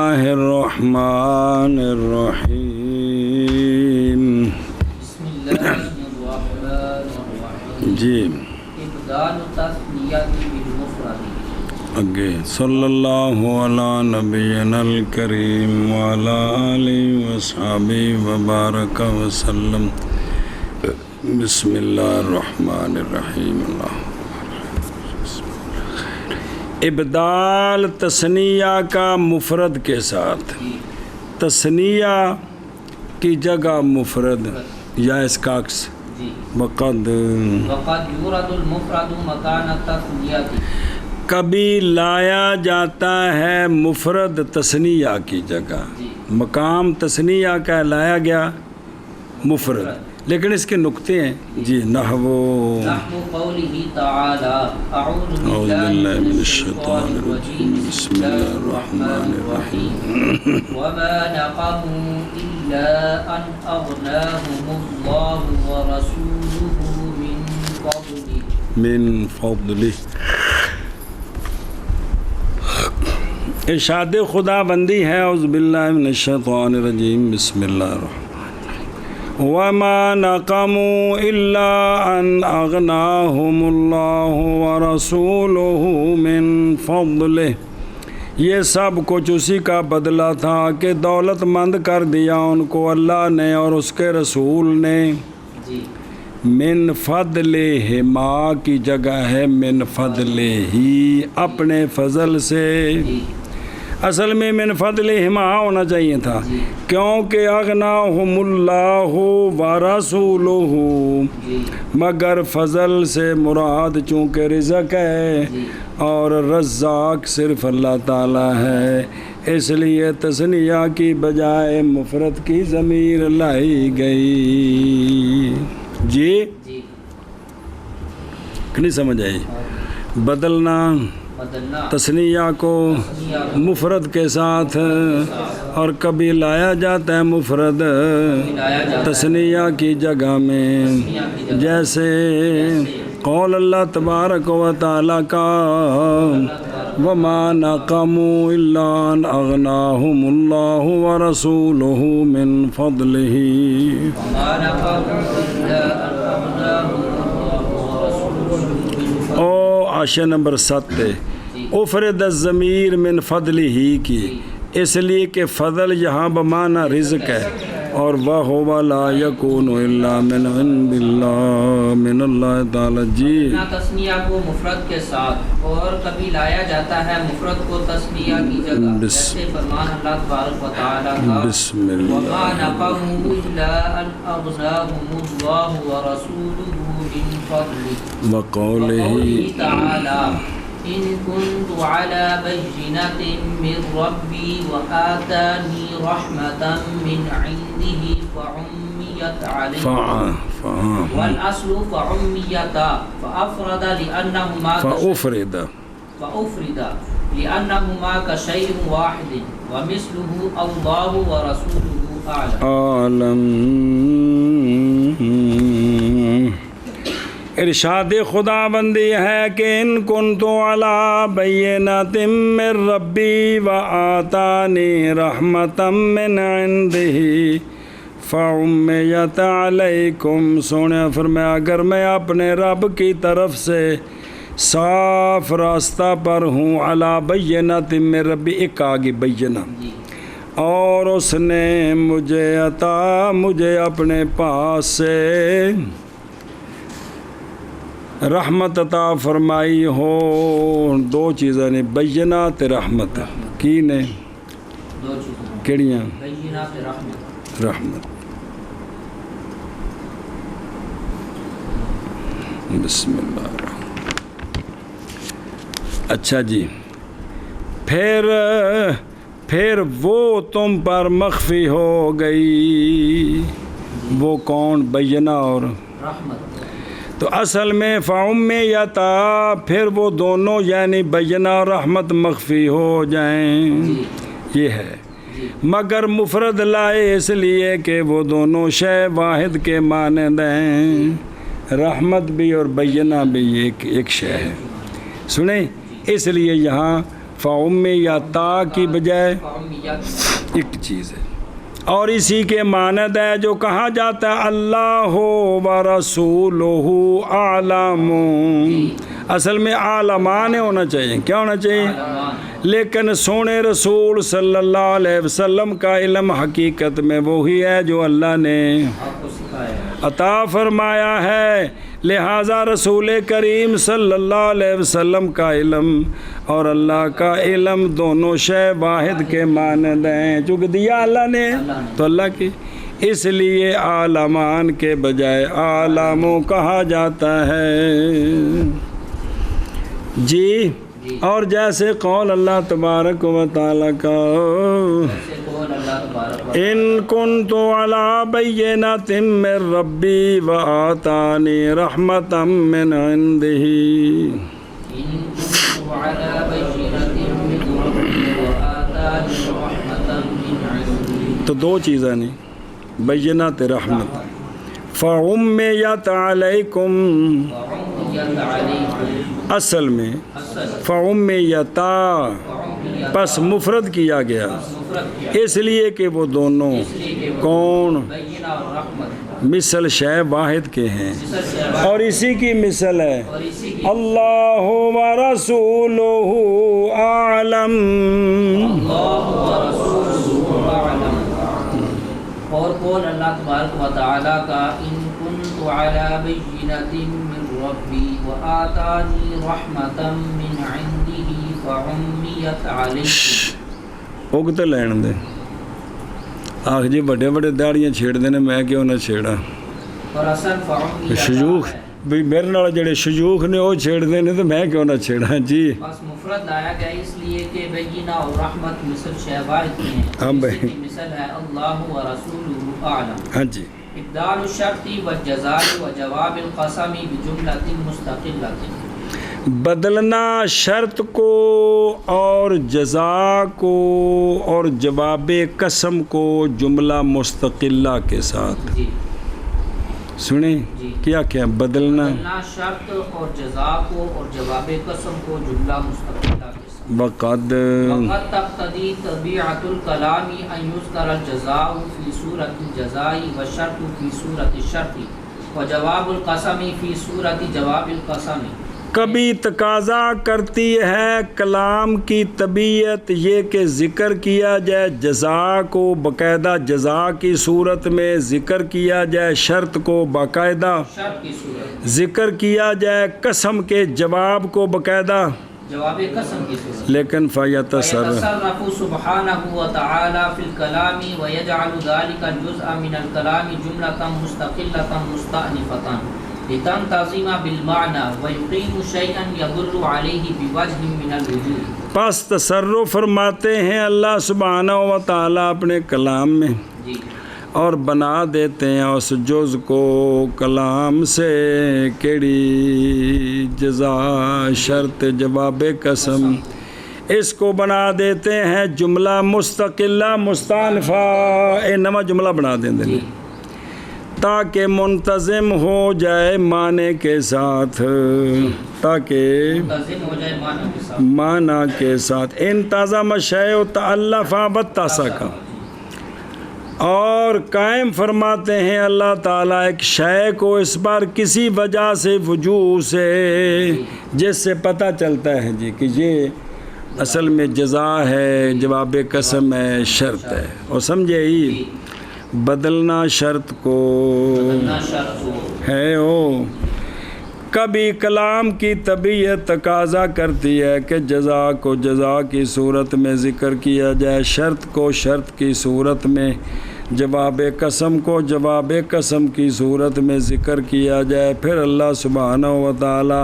اللہ الرحمن الرحیم. بسم اللہ الرحمن الرحیم. جی ابدال تثنیۃ بالمفرد. اگے صلی اللہ علی نبینا الکریم وعلی آلہ وصحبہ وبارک وسلم. بسم اللہ الرحمن الرحیم. ابدال تثنیہ کا مفرد کے ساتھ، تثنیہ کی جگہ مفرد یا اس کا عکس. جی. وقد وقد یورد المفرد مکان التثنیۃ. کبھی لایا جاتا ہے مفرد تثنیہ کی جگہ. جی. مقام تثنیہ کا لایا گیا مفرد، لیکن اس کے نقطے ہیں. جی نحو نحو قولہ تعالی اعوذ باللہ من الشیطان الرجیم بسم اللہ الرحمن الرحیم. وما نقموا الا ان اغناهم اللہ ورسولہ من فضلہ. ارشاد خدا بندی ہے. اعوذ باللہ من الشیطان الرجیم بسم اللہ الرحمن. وما نقموا الا ان اغناهم اللہ ورسولہ من فضلہ. یہ سب کچھ اسی کا بدلہ تھا کہ دولت مند کر دیا ان کو اللہ نے اور اس کے رسول نے. جی. من فضلہما کی جگہ ہے من فضلہ، اپنے فضل سے. جی. اصل میں من فضلہما ہونا چاہیے تھا، جی. کیونکہ اغناہم اللہ ورسولہ، جی. مگر فضل سے مراد چونکہ رزق ہے جی. اور رزاق صرف اللہ تعالی ہے، اس لیے تثنیہ کی بجائے مفرد کی ضمیر لائی گئی. جی جی. نہیں سمجھ آئی؟ بدلنا بدلنا تثنیہ کو مفرد کے ساتھ، اور کبھی لایا جاتا ہے مفرد تثنیہ کی جگہ میں، جیسے قول اللہ تبارک و تعالیٰ کا وما نقموا الا ان اغناهم اللہ ورسولہ من فضلہ. عاشر نمبر 7 ہے افرد الضمیر من فضلہ کی، اس لیے کہ فضل یہاں بمعنی رزق ہے، اور وَهُوَ لَا يَكُونُ إِلَّا مِنْ عِنْدِ اللَّهِ من اللہ تعالی. جی تثنیہ کو مفرد کے ساتھ، اور کبھی لایا جاتا ہے مفرد کو تثنیہ کی جگہ، جیسے فرمان اللہ تبارک و تعالی کا بسم اللہ وَمَا نَقَمُوا إِلَّا أَنْ أَغْنَاهُمُ اللَّهُ وَرَسُولُهُ مِنْ فَضْلِهِ. وقولہ تعالی إن كنت على بينة من ربي وآتاني رحمة من عنده فعميت عليه والأصل فعميتا فأفرد لأنهما كشيء واحد ومثله الله ورسوله أعلم. ارشاد خدا بندی ہے کہ ان کنت علی بینۃ من ربی وآتانی رحمۃ من عنده فعمیت علیکم. سونے فرمایا اگر میں اپنے رب کی طرف سے صاف راستہ پر ہوں، علی بینۃ من ربی، ایک آگے بینہ، اور اس نے مجھے اپنے پاس سے رحمت عطا فرمائی ہو. دو چیزیں نے بینات رحمت کی نے، کیڑیاں؟ رحمت. بسم اللہ الرحمن. اچھا جی، پھر وہ تم پر مخفی ہو گئی. وہ کون؟ بینہ اور رحمت. تو اصل میں فعمیتا، پھر وہ دونوں یعنی بینہ اور رحمت مخفی ہو جائیں. یہ ہے، مگر مفرد لائے اس لیے کہ وہ دونوں شے واحد کے مانند ہیں. رحمت بھی اور بینہ بھی ایک شے ہے. سنیں، اس لیے یہاں فعم یا تا کی بجائے فعمیت ایک چیز ہے، اور اسی کے مانند ہے جو کہا جاتا ہے اللہ و رسولہ اعلم، اصل میں عالمان ہونا چاہیے، کیا ہونا چاہیے؟ لیکن سونے رسول صلی اللہ علیہ وسلم کا علم حقیقت میں وہی ہے جو اللہ نے آپ کو سکھایا ہے۔ عطا فرمایا ہے، لہٰذا رسول کریم صلی اللہ علیہ وسلم کا علم اور اللہ کا علم دونوں شے واحد کے مانند ہیں، چونکہ دیا اللہ نے تو اللہ کی، اس لیے عالمان کے بجائے عالموں کہا جاتا ہے۔ جی، اور جیسے قول اللہ تبارک و تعالیٰ کا جیسے قول اللہ تبارک و ان کنت علی بینۃ من ربی وآتانی رحمۃ من عنده، إن كنت على بينة من ربي وآتاني رحمة من عنده، تو دو چیزیں نہیں، بینات رحمت، فعمیت علیکم، وعميت عليكم، اصل میں اصل فعمیتا وعميت پس مفرد کیا گیا مفرد کیا، اس لیے کہ وہ دونوں اس لیے کہ وہ کون بینہ اور رحمت مثل شے واحد کے ہیں، مثل شہوات، اور اسی کی مثل ہے اور اسی کی اللہ و رسولہ اعلم، اللہ و رسولہ اعلم، اور قول اللہ تبارک و تعالیٰ کا ان کنت علی بینۃ من ربی وآتانی رحمۃ من عنده فعمیت علیکم، اگتے لین دے، آخ جی بڑے بڑے داڑیاں چھیڑ دینے، میں کیوں نہ چھیڑا، اور اصل فعمیت شیوخ ہے، بھی میرے نال جڑے شیوخ نے وہ چھیڑ دینے تو میں کیوں نہ چھیڑا، جی بس مفرد لایا گیا اس لیے کہ بینہ اور رحمت مثل شہوات میں ہاں ہیں، بھائی، اسی کی مثل ہے اللہ و رسولہ اعلم، ہاں جی، ابدال الشرط والجزاء وجواب القسم بجملۃ مستقلۃ، بدلنا شرط کو اور جزا کو اور جواب قسم کو جملہ مستقلہ کے ساتھ، جی سنیں جی، کیا کیا بدلنا، بدلنا شرط اور جزا کو اور جواب قسم کو جملہ مستقلہ کے ساتھ، وقد وقد تقتضی طبیعۃ الکلام ان یذکر الجزاء فی صورت الجزاء والشرط فی صورت الشرط وجواب القسم فی صورت جواب القسم، کبھی تقاضا کرتی ہے کلام کی طبیعت یہ کہ ذکر کیا جائے جزا کو باقاعدہ جزا کی صورت میں، ذکر کیا جائے شرط کو باقاعدہ، شرط کی صورت ذکر کیا جائے قسم کے جواب کو باقاعدہ، جواب قسم کی صورت، لیکن فیتصرف ويتصرف سبحانه وتعالى في الكلام ويجعل ذلك الجزء من الكلام جملة مستقلة مستأنفة لتنتظم بالمعنى ويقيم شيئا يدل عليه بوجه من الوجوه، پس تصرف فرماتے ہیں اللہ سبحانہ و تعالیٰ اپنے کلام میں، جی اور بنا دیتے ہیں اس جز کو کلام سے، کیڑی جزا شرط جواب قسم، اس کو بنا دیتے ہیں جملہ مستقلہ مستانفہ، اے نواں جملہ بنا دیں جی، تاکہ منتظم ہو جائے معنی کے ساتھ، تاکہ منتظم ہو جائے معنی کے ساتھ، معنی کے ساتھ، انتظم شیء تألف بتساکا، اور قائم فرماتے ہیں اللہ تعالیٰ ایک شے کو اس پر کسی وجہ سے وجوہ سے، جس سے پتہ چلتا ہے جی کہ یہ اصل میں جزا ہے، جواب قسم ہے، شرط ہے، اور سمجھے ہی بدلنا شرط کو بدلنا شرط کو ہے او، کبھی کلام کی طبیعت تقاضا کرتی ہے کہ جزا کو جزا کی صورت میں ذکر کیا جائے، شرط کو شرط کی صورت میں، جواب قسم کو جواب قسم کی صورت میں ذکر کیا جائے، پھر اللہ سبحانہ و تعالی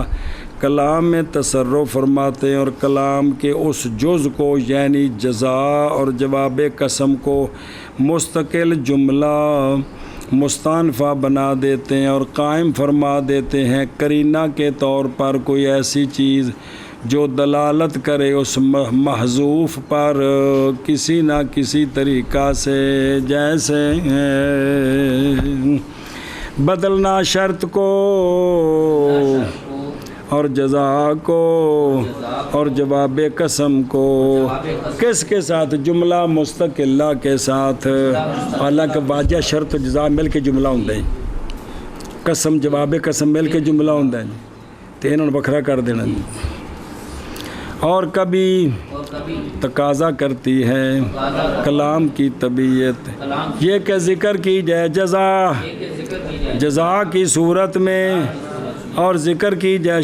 کلام میں تصرف فرماتے ہیں اور کلام کے اس جز کو یعنی جزا اور جواب قسم کو مستقل جملہ مستانفہ بنا دیتے ہیں اور قائم فرما دیتے ہیں قرینہ کے طور پر کوئی ایسی چیز جو دلالت کرے اس محذوف پر کسی نہ کسی طریقہ سے، جیسے بدلنا شرط کو اور جزا کو اور جواب قسم کو کس کے ساتھ؟ جملہ مستقلہ کے ساتھ. حالانکہ واجہ شرط و جزا مل کے جملہ ہوندے ہیں، قسم جواب قسم مل کے جملہ ہوندے ہیں، تو انہوں نے بکھرا کر دینا. اور کبھی تقاضا کرتی ہے کلام کی طبیعت یہ کہ ذکر کی جائے جزا کی صورت میں، اور ذکر کی جائے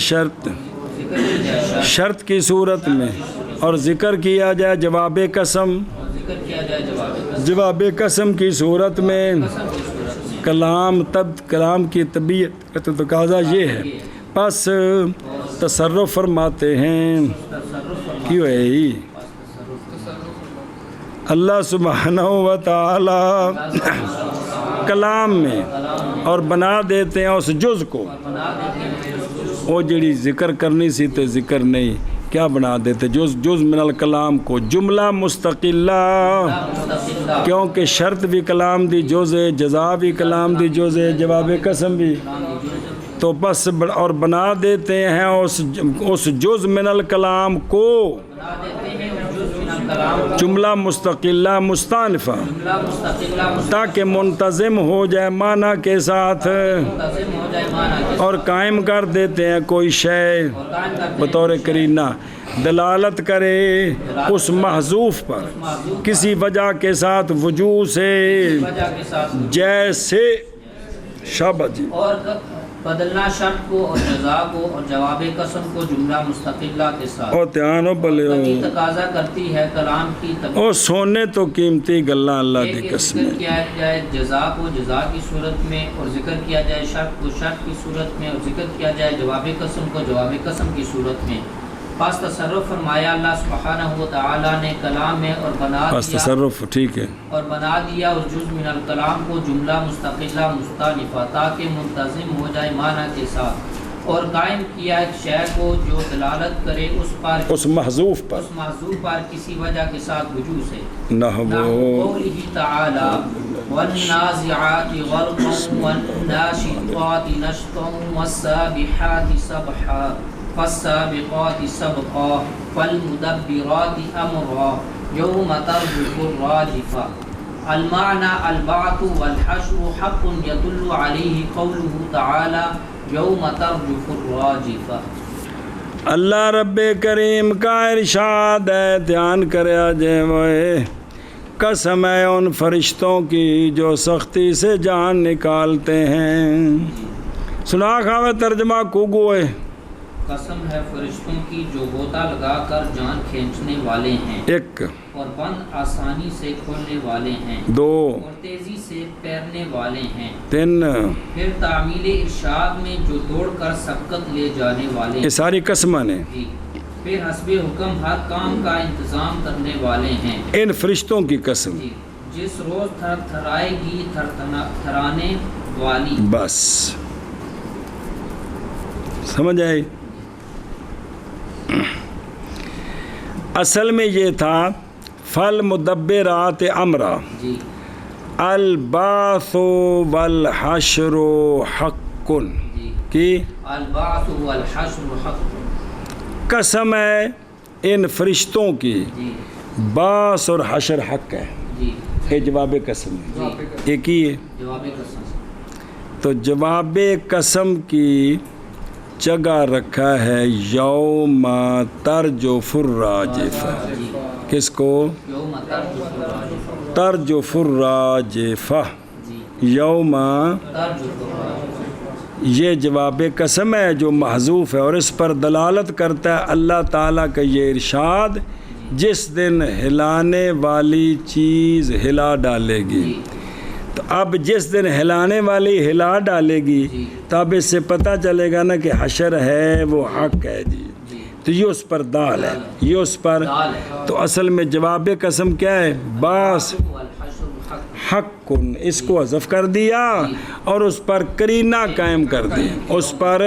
شرط کی صورت میں، اور ذکر کیا جائے جواب قسم کی صورت میں. کلام کی طبیعت کا تقاضا یہ ہے. پس تصرف فرماتے ہیں کیوں ہے ہی اللہ سبحانہ و تعالی کلام میں، اور بنا دیتے ہیں اس جز کو، وہ جڑی ذکر کرنی سی تے ذکر نہیں، کیا بنا دیتے؟ جز من الکلام کو جملہ مستقلہ، کیونکہ شرط بھی کلام دی جز ہے، جزا بھی کلام دی جز ہے، جواب قسم بھی. تو بس اور بنا دیتے ہیں اس جز من الکلام کو جملہ مستقلہ مستانفہ، تاکہ منتظم ہو جائے معنی کے ساتھ، اور قائم کر دیتے ہیں کوئی شے بطور قرینہ دلالت کرے اس محذوف پر کسی وجہ کے ساتھ وجوہ سے، جیسے شابہ جی اور بدلنا شرط کو اور جزا کو اور جواب قسم کو جملہ مستقلہ کے ساتھ. اور دھیان بلے تقاضا کرتی ہے کلام کی اور سونے تو قیمتی گلاں اللہ دی قسم. ذکر کیا جائے جزا کو جزا کی صورت میں، اور ذکر کیا جائے شرط کو شرط کی صورت میں، اور ذکر کیا جائے جواب قسم کو جواب قسم کی صورت میں. پس تصرف فرمایا اللہ سبحانہ و تعالی نے کلام میں، اور بنا دیا تصرف ٹھیک ہے، اور بنا دیا اس جز من الکلام کو جملہ مستقلہ مستانفہ، تاکہ منتظم ہو جائے معنی کے ساتھ، اور قائم کیا ایک شے کو جو دلالت کرے اس محذوف پر کسی وجہ کے ساتھ وجوہ سے. نحو قوله تعالی والنازعات غرقا والناشطات نشطا والسابحات سبحا فالسابقات سبقا فالمدبرات امرا یوم ترجف الراجفہ. المعنى البعث والحشر حق يدل عليه قوله تعالى یوم ترجف الراجفہ. اللہ رب کریم کا ارشاد ہے، دھیان کریا جائے، قسم ہے ان فرشتوں کی جو سختی سے جان نکالتے ہیں. سنا کھاوے ترجمہ کو گوئے. قسم ہے فرشتوں کی جو غوطہ لگا کر جان کھینچنے والے ہیں، ایک، اور بند آسانی سے کھولنے والے ہیں، دو، اور تیزی سے پیرنے والے ہیں، تین، پھر تعمیل ارشاد میں جو دوڑ کر سبقت لے جانے والے یہ ساری قسمیں نے، پھر حسب حکم ہر کام کا انتظام کرنے والے ہیں. ان فرشتوں کی قسم، جس روز تھر تھرائے گی تھرانے والی. بس سمجھ آئی. اصل میں یہ تھا فل مدبرات امرا البعث والحشر حق کی البعث والحشر حق. قسم ہے ان فرشتوں کی بعث اور حشر حق ہے. یہ جواب قسم ہے، ایک ہی ہے جواب قسم. تو جواب قسم کی جگہ رکھا ہے یوم ترجف الراجفہ. کس کو؟ ترجف الراجفہ. یوم یہ جواب قسم ہے جو محذوف ہے، اور اس پر دلالت کرتا ہے اللہ تعالیٰ کا یہ ارشاد جس دن ہلانے والی چیز ہلا ڈالے گی. تو اب جس دن ہلانے والی ہلا ڈالے گی تو اب اس سے پتہ چلے گا نا کہ حشر ہے وہ حق ہے. جی تو یہ اس پر دال ہے، یہ اس پر. تو اصل میں جواب قسم کیا ہے؟ باس حق، اس کو حذف کر دیا اور اس پر قرینہ قائم کر دیا، اس پر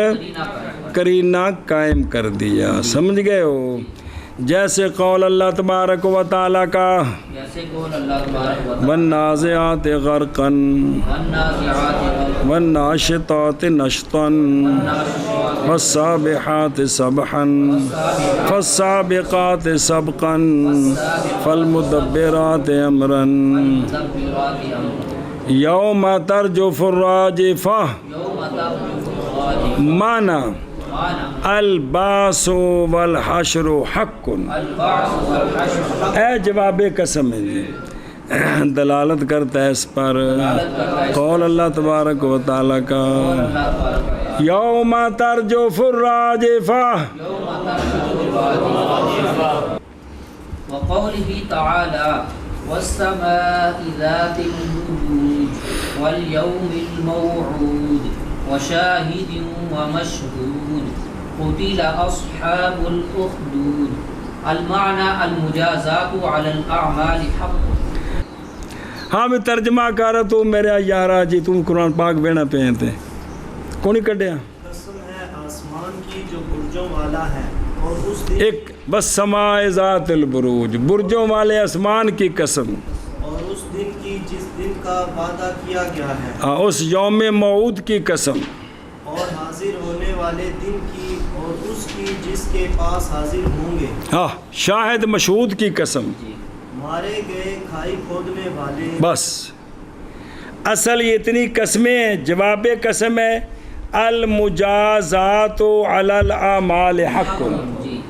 قرینہ قائم کر دیا. سمجھ گئے ہو؟ جیسے قول اللہ تبارک و تعالیٰ کا جیسے قول اللہ تبارک و تعالی والنازعات غرقا والنازعات والناشطات نشطا والسابحات سبحا فالسابقات سبقا فالمدبرات امرا والمدبرات امرا یوم ترجف الراجفہ یوم ترجف الراجفہ معنی معنی الباس والحشر حق البعث والحشر حق اے جواب قسم ہے جی دلالت کرتا ہے اس پر قول اللہ تبارک و تعالیٰ کا اللہ تبارک یوم ترجف الراجفہ يوم ترجف الراجفة وقوله تعالى والسماء ذات البروج واليوم الموعود وشاهد ومشهود قتل أصحاب الأخدود المعنى المجازات على الأعمال حق ہاں میں ترجمہ کر رہا تو میرے یارا جی تم قرآن پاک بینا پہ ہیں تھے کونی کٹیا قسم ہے آسمان کی جو برجوں والا ہے اور اس دن ایک بس سماء ذات البروج برجوں والے آسمان کی قسم اور اس دن کی جس دن کا وعدہ کیا گیا ہے ہاں اس یوم موعود کی قسم اور حاضر ہونے والے دن کی اور اس کی جس کے پاس حاضر ہوں گے ہاں شاہد مشہود کی قسم مارے گئے کھائی کھودنے والے بس اصل یہ اتنی قسمیں ہیں جواب قسم ہے المجازات علی الاعمال حق جی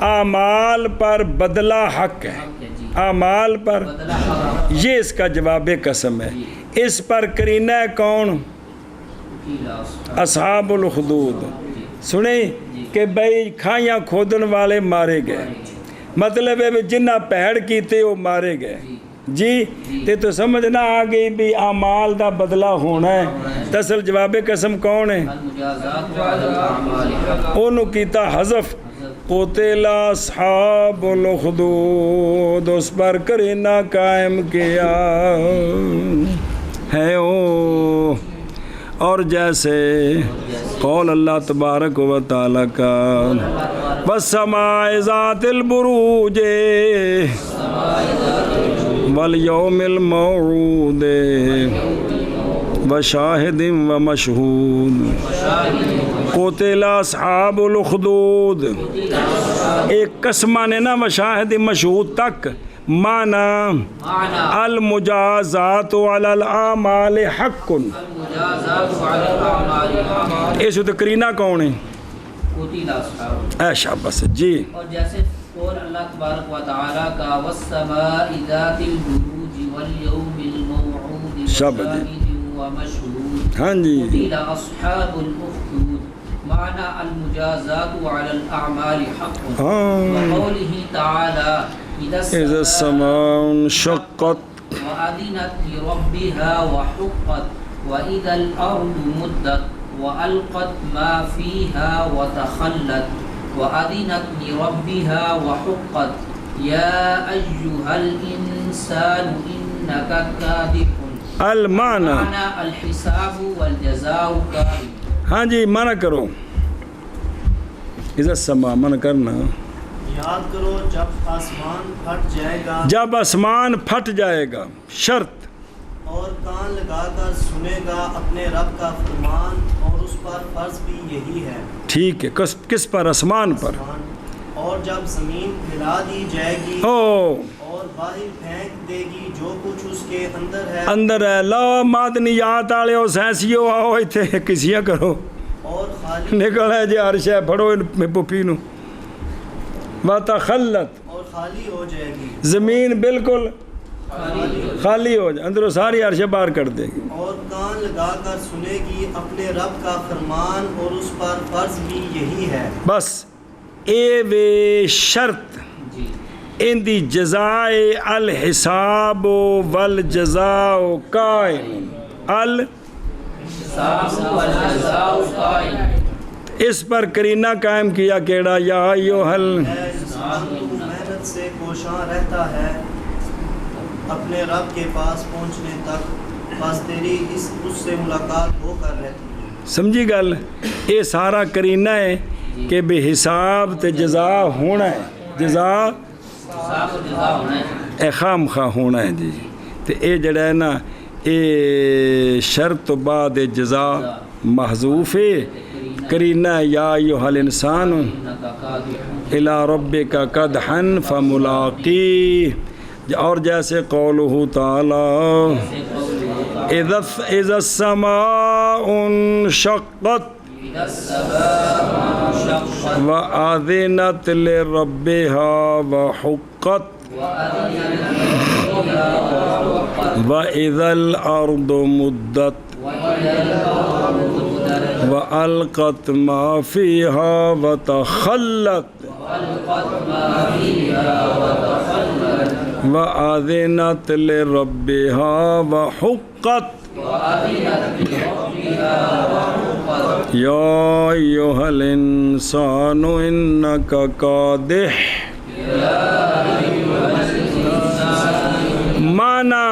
اعمال پر بدلہ حق ہے جی اعمال پر بدلہ حق یہ اس کا جواب قسم ہے اس پر کرینہ ہے کون قتل أصحاب اصحاب الخدود جی سنیں کہ بھائی کھائیاں کھودن والے مارے گئے مطلب ہے بھی جنہ پہڑ کیتے وہ مارے گئے جی تے تو سمجھنا آ گئی بھی اعمال دا بدلہ ہونا ہے دراصل جواب قسم کون ہے المجازات على الأعمال حق انہوں کیتا حذف قتل اصحاب الخدود اس پر کرینہ قائم کیا ہے او اور جیسے قول اللہ تبارک و تعالیٰ کا والسماء ذات البروج والیوم الموعود وشاہد ومشہود قتل اصحاب الخدود ایک قسمہ نے نا وشاہد مشہود تک معنی معنى المجازات علی الاعمال حق المجازات على الأعمال حق اس تو کرینہ کون ہے قتل أصحاب اے شاباش جی اور جیسے قول اللہ تبارک و تعالی کا والسماء ذات البروج واليوم الموعود شاباش وشاهد ومشهود ہاں جی قتل أصحاب الأخدود معنى المجازات على الأعمال حق ہاں وقوله تعالى اذا السماء انشقت وأذنت لربها وحقت وإذا الأرض مدت وألقت ما فيها وتخلت وأذنت لربها وحقت يا أيها الإنسان إنك كادح المعنى معنى الحساب والجزاء كامل ہاں جی منع کرو اذا السماء منع کرنا یاد کرو جب آسمان پھٹ جائے گا جب آسمان پھٹ جائے گا شرط اور کان لگا کر سنے گا اپنے رب کا فرمان اور اس پر فرض بھی یہی ہے ٹھیک ہے کس پر آسمان پر آسمان اور جب زمین ہلا دی جائے گی او اور باہر پھینک دے گی جو کچھ اس کے اندر ہے اندر ہے لو معدنیات والے ہو سائنسیو آؤ اتنے کسیاں کرو اور خالی نکل ہے جی ہر شے پڑھو ان پپی نو وتخلت اور خالی ہو جائے گی زمین بالکل خالی ہو جائے اندروں ساری عرش باہر کر دے گی اور کان لگا کر سنے گی اپنے رب کا فرمان اور اس پر فرض بھی یہی ہے بس اے وے شرط جی ان دی جزائے الحساب والجزاء قائم الحساب والجزاء قائم اس پر کرینہ قائم کیا کیڑا یا ایوہل اے انسان تو محنت سے کوشاں رہتا ہے اپنے رب کے پاس پہنچنے تک بس تیری اس سے ملاقات ہو کر رہتی ہے سمجھی گل یہ سارا کرینہ ہے کہ بے حساب تے جزا ہونا ہے جزا حساب و جزا ہونا ہے اے خام خواہ ہونا ہے جی. تو اے جڑا ہے نا اے شرط تو بعد جزا محذوف ہے. کرینہ یا ایھا الانسان الی ربک قدحا فملاقیہ. اور جیسے قولہ تعالی اذا السماء انشقت وَأَذِنَتْ لِرَبِّهَا وَحُقَّتْ وَإِذَا الْأَرْضُ مُدَّتْ وَأَلْقَتْ مَا فِيهَا وَتَخَلَّتْ وَأَذِنَتْ لِرَبِّهَا وَحُقَّتْ یا ایھا الانسان انک کادح. معنی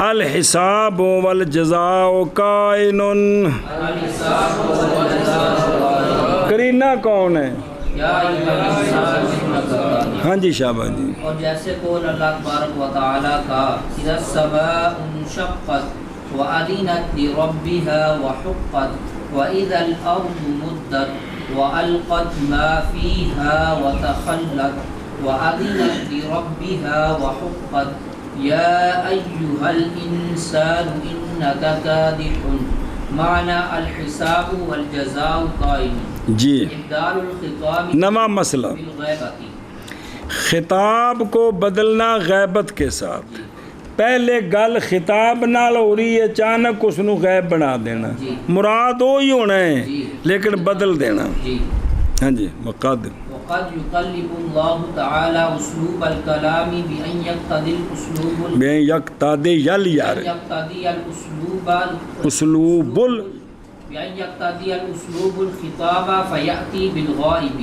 الحساب والجزاء کائن. کرینہ کون ہے؟ ہاں جی شاباش جی. اور جیسے قول اللہ تبارک و تعالیٰ کا اذا السماء انشقت وَأَذِنَتْ لِرَبِّهَا وَحُقَّتْ وَإِذَا الْأَرْضُ مُدَّتْ وَأَلْقَتْ مَا فِيهَا وَتَخَلَّتْ وَأَذِنَتْ لِرَبِّهَا وَحُقَّتْ يَا أَيُّهَا الْإِنسَانُ إِنَّكَ كَادِحٌ. معنی الحساب والجزاء قائم. جی ابدال الخطاب نواں مسئلہ، بالغیبت. خطاب کو بدلنا غیبت کے ساتھ. پہلے گل خطاب نال ہو رہی ہے، اچانک اس نو غیب بنا دینا. مراد وہی ہونا ہے لیکن بدل دینا. ہاں جی. وقد يقلب الله تعالى اسلوب الكلام بان يقتضي الاسلوب بے یقتدی یل یار يقتضي الاسلوب بان يقتضي الاسلوب الخطاب فياتي بالغائب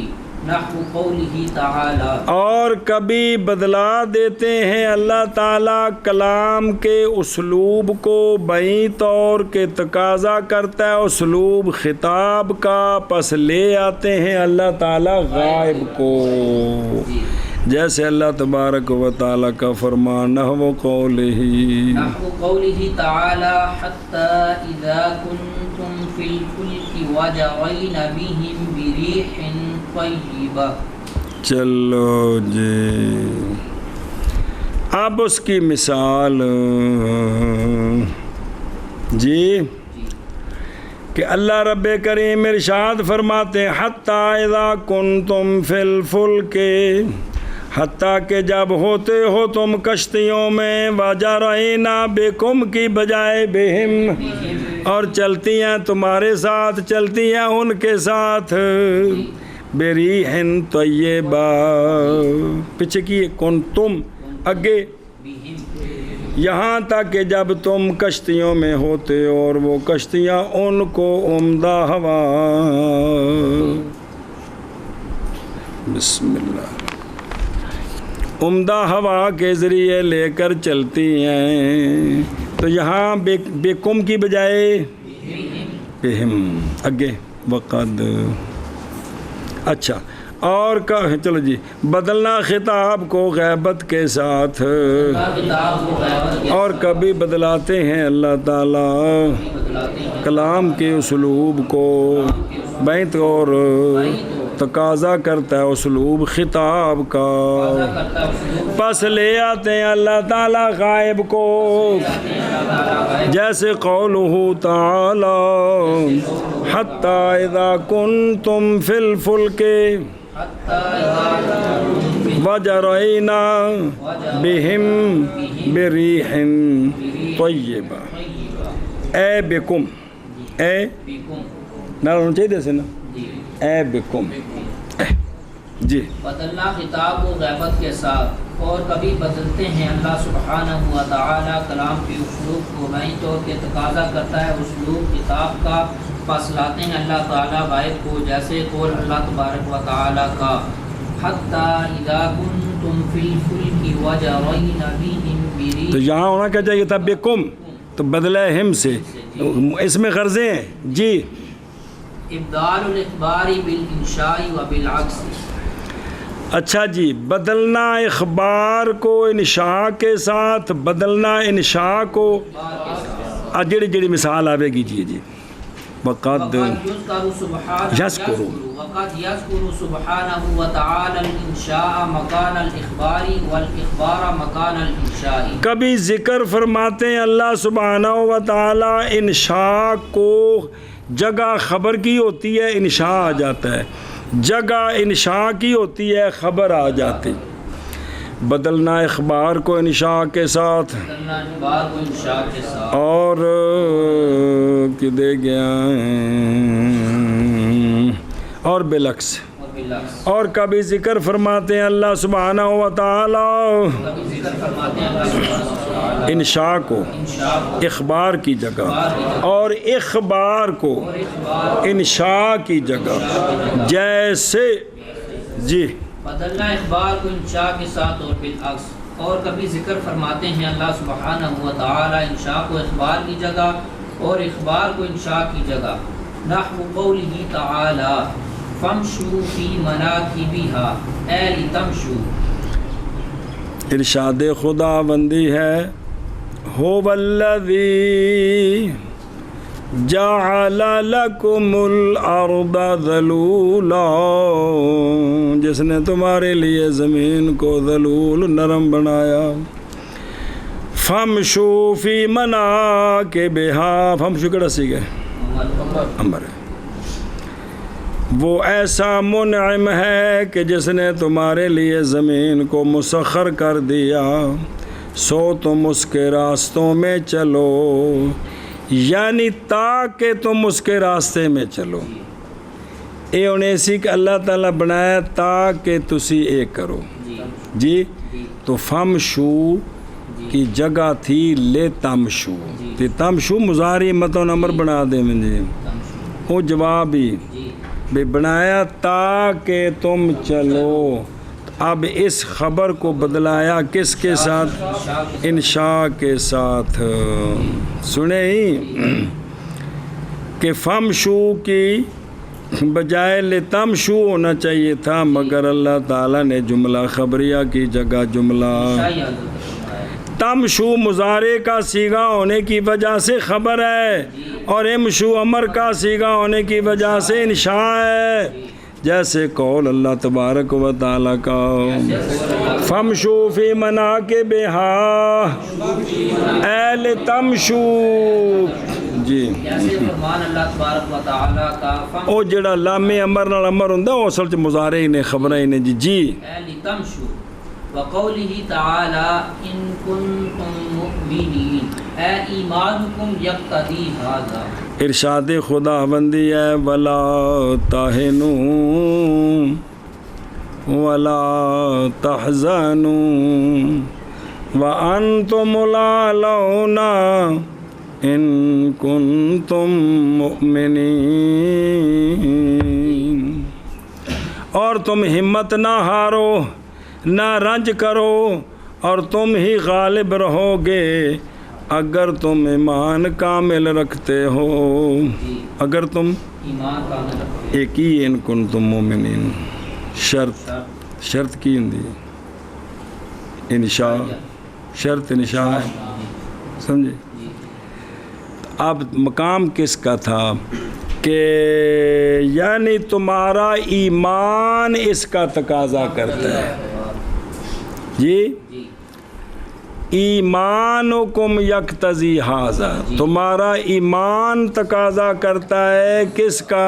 نحو قوله تعالی. اور کبھی بدلا دیتے ہیں اللہ تعالیٰ کلام کے اسلوب کو بئی طور کے تقاضا کرتا ہے اسلوب خطاب کا، پس لے آتے ہیں اللہ تعالیٰ غائب کو. جیسے اللہ تبارک و تعالیٰ کا فرمان نحو قولہ تعالی حتی اذا کنتم فی الفلک وجرین بہم بریح طیبہ. چلو جی اب اس کی مثال جی کہ اللہ رب کریم ارشاد فرماتے ہیں حتی اذا کنتم فی الفلک، حتیٰ کہ جب ہوتے ہو تم کشتیوں میں، وَجَرَيْنَا بِكُمْ کی بجائے بہم، اور چلتی ہیں تمہارے ساتھ، چلتی ہیں ان کے ساتھ، بِرِيحٍ طَيِّبَةٍ پیچھے کی کن تم اگے یہاں تک کہ جب تم کشتیوں میں ہوتے اور وہ کشتیاں ان کو عمدہ ہوا بسم اللہ عمدہ ہوا کے ذریعے لے کر چلتی ہیں. تو یہاں بیکم کی بجائے بہم اگے وقد. اچھا اور چلو جی بدلنا خطاب کو غیبت کے ساتھ، اور کبھی بدلاتے ہیں اللہ تعالیٰ کلام کے اسلوب کو بیت اور تقاضا کرتا ہے اسلوب خطاب کا، پس لے آتے ہیں اللہ تعالیٰ غائب کو. جیسے قولہ تعالی حتی اذا کنتم فی الفلک وجرینا بہم بریح طیبہ. اے بکم، اے نہ ہونا چاہیے جیسے نا اے بکم جی. بدلنا خطاب و غیبت کے ساتھ، اور کبھی بدلتے ہیں اللہ سبحانہ و تعالی کلام کے اسلوب کو بیں طور کے تقاضا کرتا ہے اسلوب خطاب کا، پس لاتے ہیں اللہ تعالیٰ غائب کو. جیسے قول اللہ تبارک و تعالی کا حتی اذا کنتم فی الفلک وجرین بہم بریح. تو یہاں ہونا کیا چاہیے تھا بکم، تو بدلہ ہم سے، اس میں غرضیں ہیں جی. ابدال الاخبار بالانشاء و بالعکس. اچھا جی، بدلنا اخبار کو انشاء کے ساتھ، بدلنا انشاء کو جڑی جڑی مثال آئے گی جی وقد یذکر سبحانہ وتعالی الانشاء مکان الاخبار والاخبار مکان الانشاء. کبھی ذکر فرماتے ہیں اللہ سبحانہ و تعالی انشاء کو، جگہ خبر کی ہوتی ہے انشاء آ جاتا ہے، جگہ انشاء کی ہوتی ہے خبر آ جاتی. بدلنا اخبار کو انشاء کے ساتھ اور دے گیا اور بالعکس. اور کبھی ذکر فرماتے ہیں اللہ سبحانہ و تعالی انشاء کو اخبار کی جگہ اور اخبار کو انشاء کی جگہ، جیسے جی بدلنا اخبار کو انشاء کے ساتھ اور بالعکس. اور کبھی ذکر فرماتے ہیں اللہ سبحانہ و تعالی انشاء کو اخبار کی جگہ اور اخبار کو انشاء کی جگہ. نحو قولہ تعالی فامشوا فی مناکبہا اے لتمشوا. ارشاد خدا بندی ہے، هو الذی جعل لکم الارض ذلولا، جس نے تمہارے لیے زمین کو ذلول نرم بنایا. فامشوا فی مناکبہا، فامشوا کڑا سی گئے امر ہے. وہ ایسا منعم ہے کہ جس نے تمہارے لیے زمین کو مسخر کر دیا، سو تم اس کے راستوں میں چلو، یعنی تاکہ تم اس کے راستے میں چلو. اے انہیں اسی کہ اللہ تعالیٰ بنایا تاکہ تسی ایک کرو جی. تو فمشو کی جگہ تھی لے تمشو، تے تمشو مضارع متن امر بنا دے میں جی. وہ جواب ہی بے بنایا تاکہ تم چلو. اب اس خبر کو بدلایا کس کے ساتھ؟ انشاء کے ساتھ. سنے ہی کہ فمشو کی بجائے لتمشو ہونا چاہیے تھا، مگر اللہ تعالیٰ نے جملہ خبریہ کی جگہ جملہ تمشو مضارع کا صیغہ ہونے کی وجہ سے خبر ہے، اور امشو امر کا صیغہ ہونے کی وجہ سے انشاء ہے. جیسے قول اللہ تبارک و تعالیٰ کا فمشو فی مناکبہا اے لتمشو جی. فرمان اللہ تبارک و تعالیٰ کا او جڑا لام امر نال امر ہوندا او اصل چ مضارع ہی نے خبراں ہی نے جی جی. اے لتمشو وقوله تعالی ان کنتم مؤمنین اے ایمانکم یقتضی ھذا. ارشاد خدا بندی ہے ولا تہنوا ولا تحزنوا وانتم الاعلون ان کنتم مؤمنین. اور تم ہمت نہ ہارو نہ رنج کرو، اور تم ہی غالب رہو گے اگر تم ایمان کامل رکھتے ہو. اگر تم ایمان کامل رکھتے ایک ہی ان کنتم مومنین، شرط کی ہوندی ہے انشاء، شرط انشاء ہے سمجھے. اب مقام کس کا تھا کہ یعنی تمہارا ایمان اس کا تقاضا کرتا ہے جی. ایمانکم یقتضی ھذا، تمہارا ایمان تقاضا کرتا ہے کس کا؟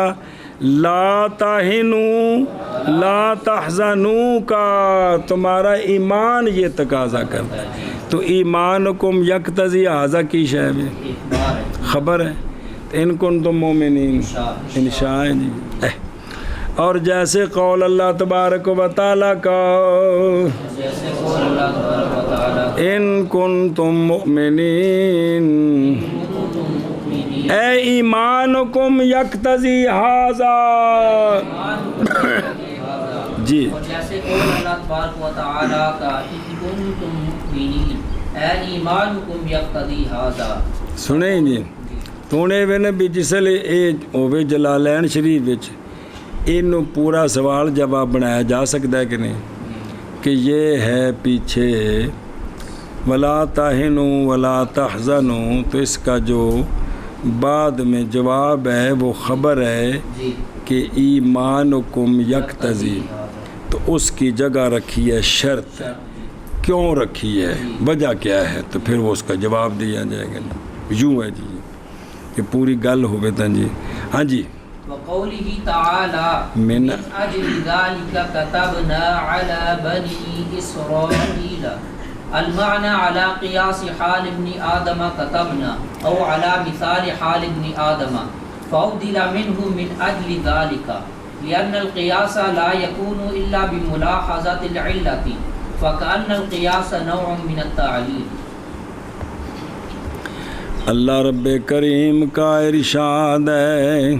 لا تہنوا لا تحزنوا کا، تمہارا ایمان یہ تقاضا کرتا ہے. تو ایمانکم یقتضی ھذا کی شے میں خبر ہے، ان کنتم مومنین انشاء ہے جی. اور جیسے قول اللہ تبارک و تعالیٰ کا ان کنتم مؤمنین اے ایمانکم یقتضی ھذا جی. اور جیسے قول اللہ تبارک و تعالیٰ کا ان کنتم مؤمنین اے ایمانکم یقتضی ھذا. سنیں جی تونے وینے بھی جسے اے ہوے جلالین شریف وچ انہوں پورا سوال جواب بنایا جا سکتا ہے کہ نہیں کہ یہ ہے پیچھے ولا تہنوا ولا تحزنوا، تو اس کا جو بعد میں جواب ہے وہ خبر ہے جی کہ ایمانکم یقتضی، تو اس کی جگہ رکھی ہے شرط، کیوں رکھی ہے، وجہ کیا ہے، تو پھر وہ اس کا جواب دیا جائے گا. یوں ہے جی کہ پوری گل ہوئے تھا جی. ہاں جی. وقوله تعالى من من أجل ذلك كتبنا على بني إسرائيل، المعنى على قياس حال ابن آدم كتبنا أو على مثال حال ابن آدم، فأبدل منه من أجل ذلك لأن القياس لا يكون إلا بملاحظة العلة، فكأن القياس نوع من التعليل. اللہ رب کریم کا ارشاد ہے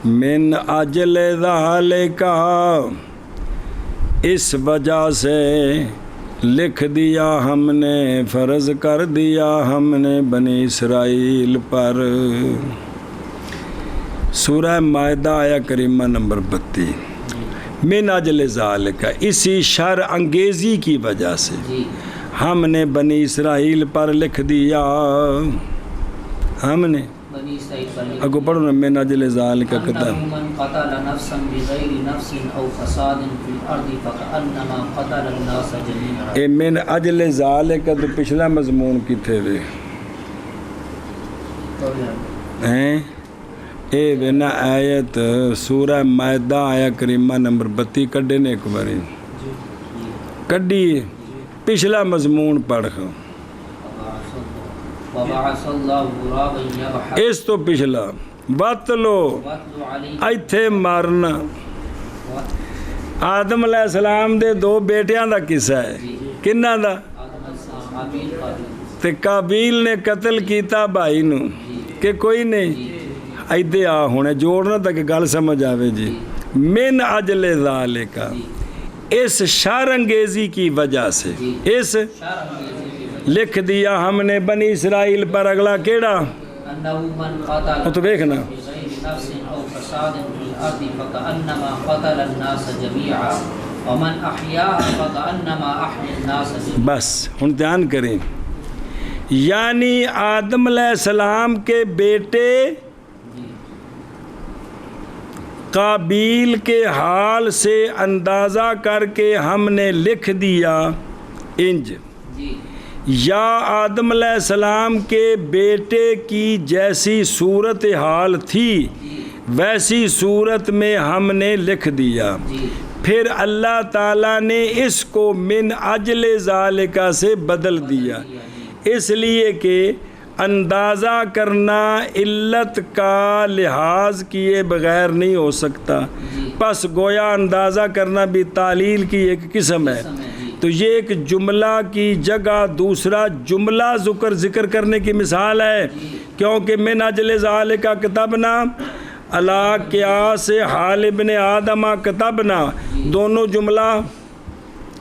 من اجل ذالک، اس وجہ سے لکھ دیا ہم نے، فرض کر دیا ہم نے بنی اسرائیل پر. سورہ مائدہ آیا کریمہ نمبر 32. من اجل ذالک، اسی شر انگیزی کی وجہ سے ہم نے بنی اسرائیل پر لکھ دیا. ہم نے بنی اسرائیل پر لکھ اگو پڑھو نا من اجل ذالک کتب أنه من قتل نفسا بغير نفس أو فساد في الأرض فكأنما قتل الناس جميعا. اے من اجل ذالک تو پچھلا مضمون کتھے وے ہیں؟ اے وینا آیت سورہ مائدہ آیا کریمہ نمبر 32 کڈے نے ایک باری کڈی پچھلا مضمون پڑھ وبعث الله غرابا يبحث اس تو پچھلا بطلو ایتھے مارنا. آدم علیہ السلام دے دو بیٹیاں دا قصہ ہے. کنہ دا؟ تے قابیل نے قتل کیتا بھائی نو کہ کوئی نہیں ایدے آ ہونے جوڑنا تک گل سمجھ آوے جی. من اجل ذالک، اس شر انگیزی کی وجہ سے، اس لکھ دیا ہم نے بنی اسرائیل پر. اگلا کیڑا؟ أنه من قتل وہ تو دیکھنا بغير نفس أو فساد في الأرض فكأنما قتل الناس جميعا ومن أحياها فكأنما أحيا الناس جميعا. بس ہن دھیان کریں، یعنی آدم علیہ السلام کے بیٹے قابیل کے حال سے اندازہ کر کے ہم نے لکھ دیا انج، یا آدم علیہ السلام کے بیٹے کی جیسی صورت حال تھی ویسی صورت میں ہم نے لکھ دیا. پھر اللہ تعالیٰ نے اس کو من اجل ذالکہ سے بدل دیا، اس لیے کہ اندازہ کرنا علت کا لحاظ کیے بغیر نہیں ہو سکتا. پس گویا اندازہ کرنا بھی تعلیل کی ایک قسم ہے. تو یہ ایک جملہ کی جگہ دوسرا جملہ ذکر کرنے کی مثال ہے، کیونکہ من اجل ذالک کتبنا علی قیاس حال ابن آدم کتبنا، دونوں جملہ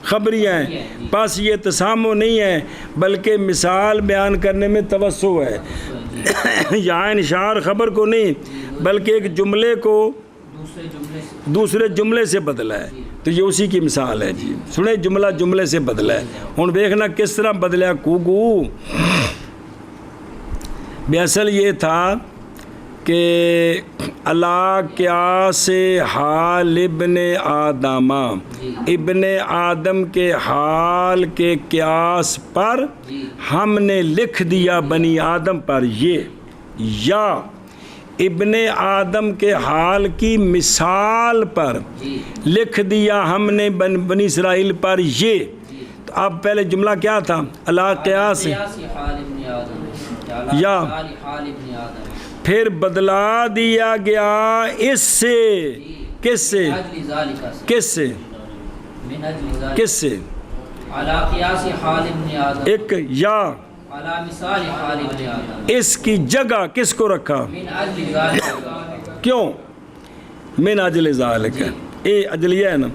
خبریاں ہیں. پس یہ تسامح نہیں ہے بلکہ مثال بیان کرنے میں توسع ہے. یہاں انشار خبر کو نہیں بلکہ ایک جملے کو دوسرے جملے سے بدلا ہے. تو یہ اسی کی مثال ہے جی. سنیں جملہ جملے سے بدلا ہے. ہن دیکھنا کس طرح بدلا. کوگو بے اصل یہ تھا کہ اللہ قیاس حال ابن آدم، ابن آدم کے حال کے قیاس پر ہم نے لکھ دیا بنی آدم پر یہ، یا ابن آدم کے حال کی مثال پر لکھ دیا ہم نے بنی اسرائیل پر یہ. تو اب پہلے جملہ کیا تھا؟ اللہ قیاس یا، پھر بدلا دیا گیا اس سے، کس سے؟ کس سے؟ کس سے؟ ایک یا اس کی جگہ کس کو رکھا؟ کیوں؟ من اجل ذالک، اے اجلیہ ہے نا،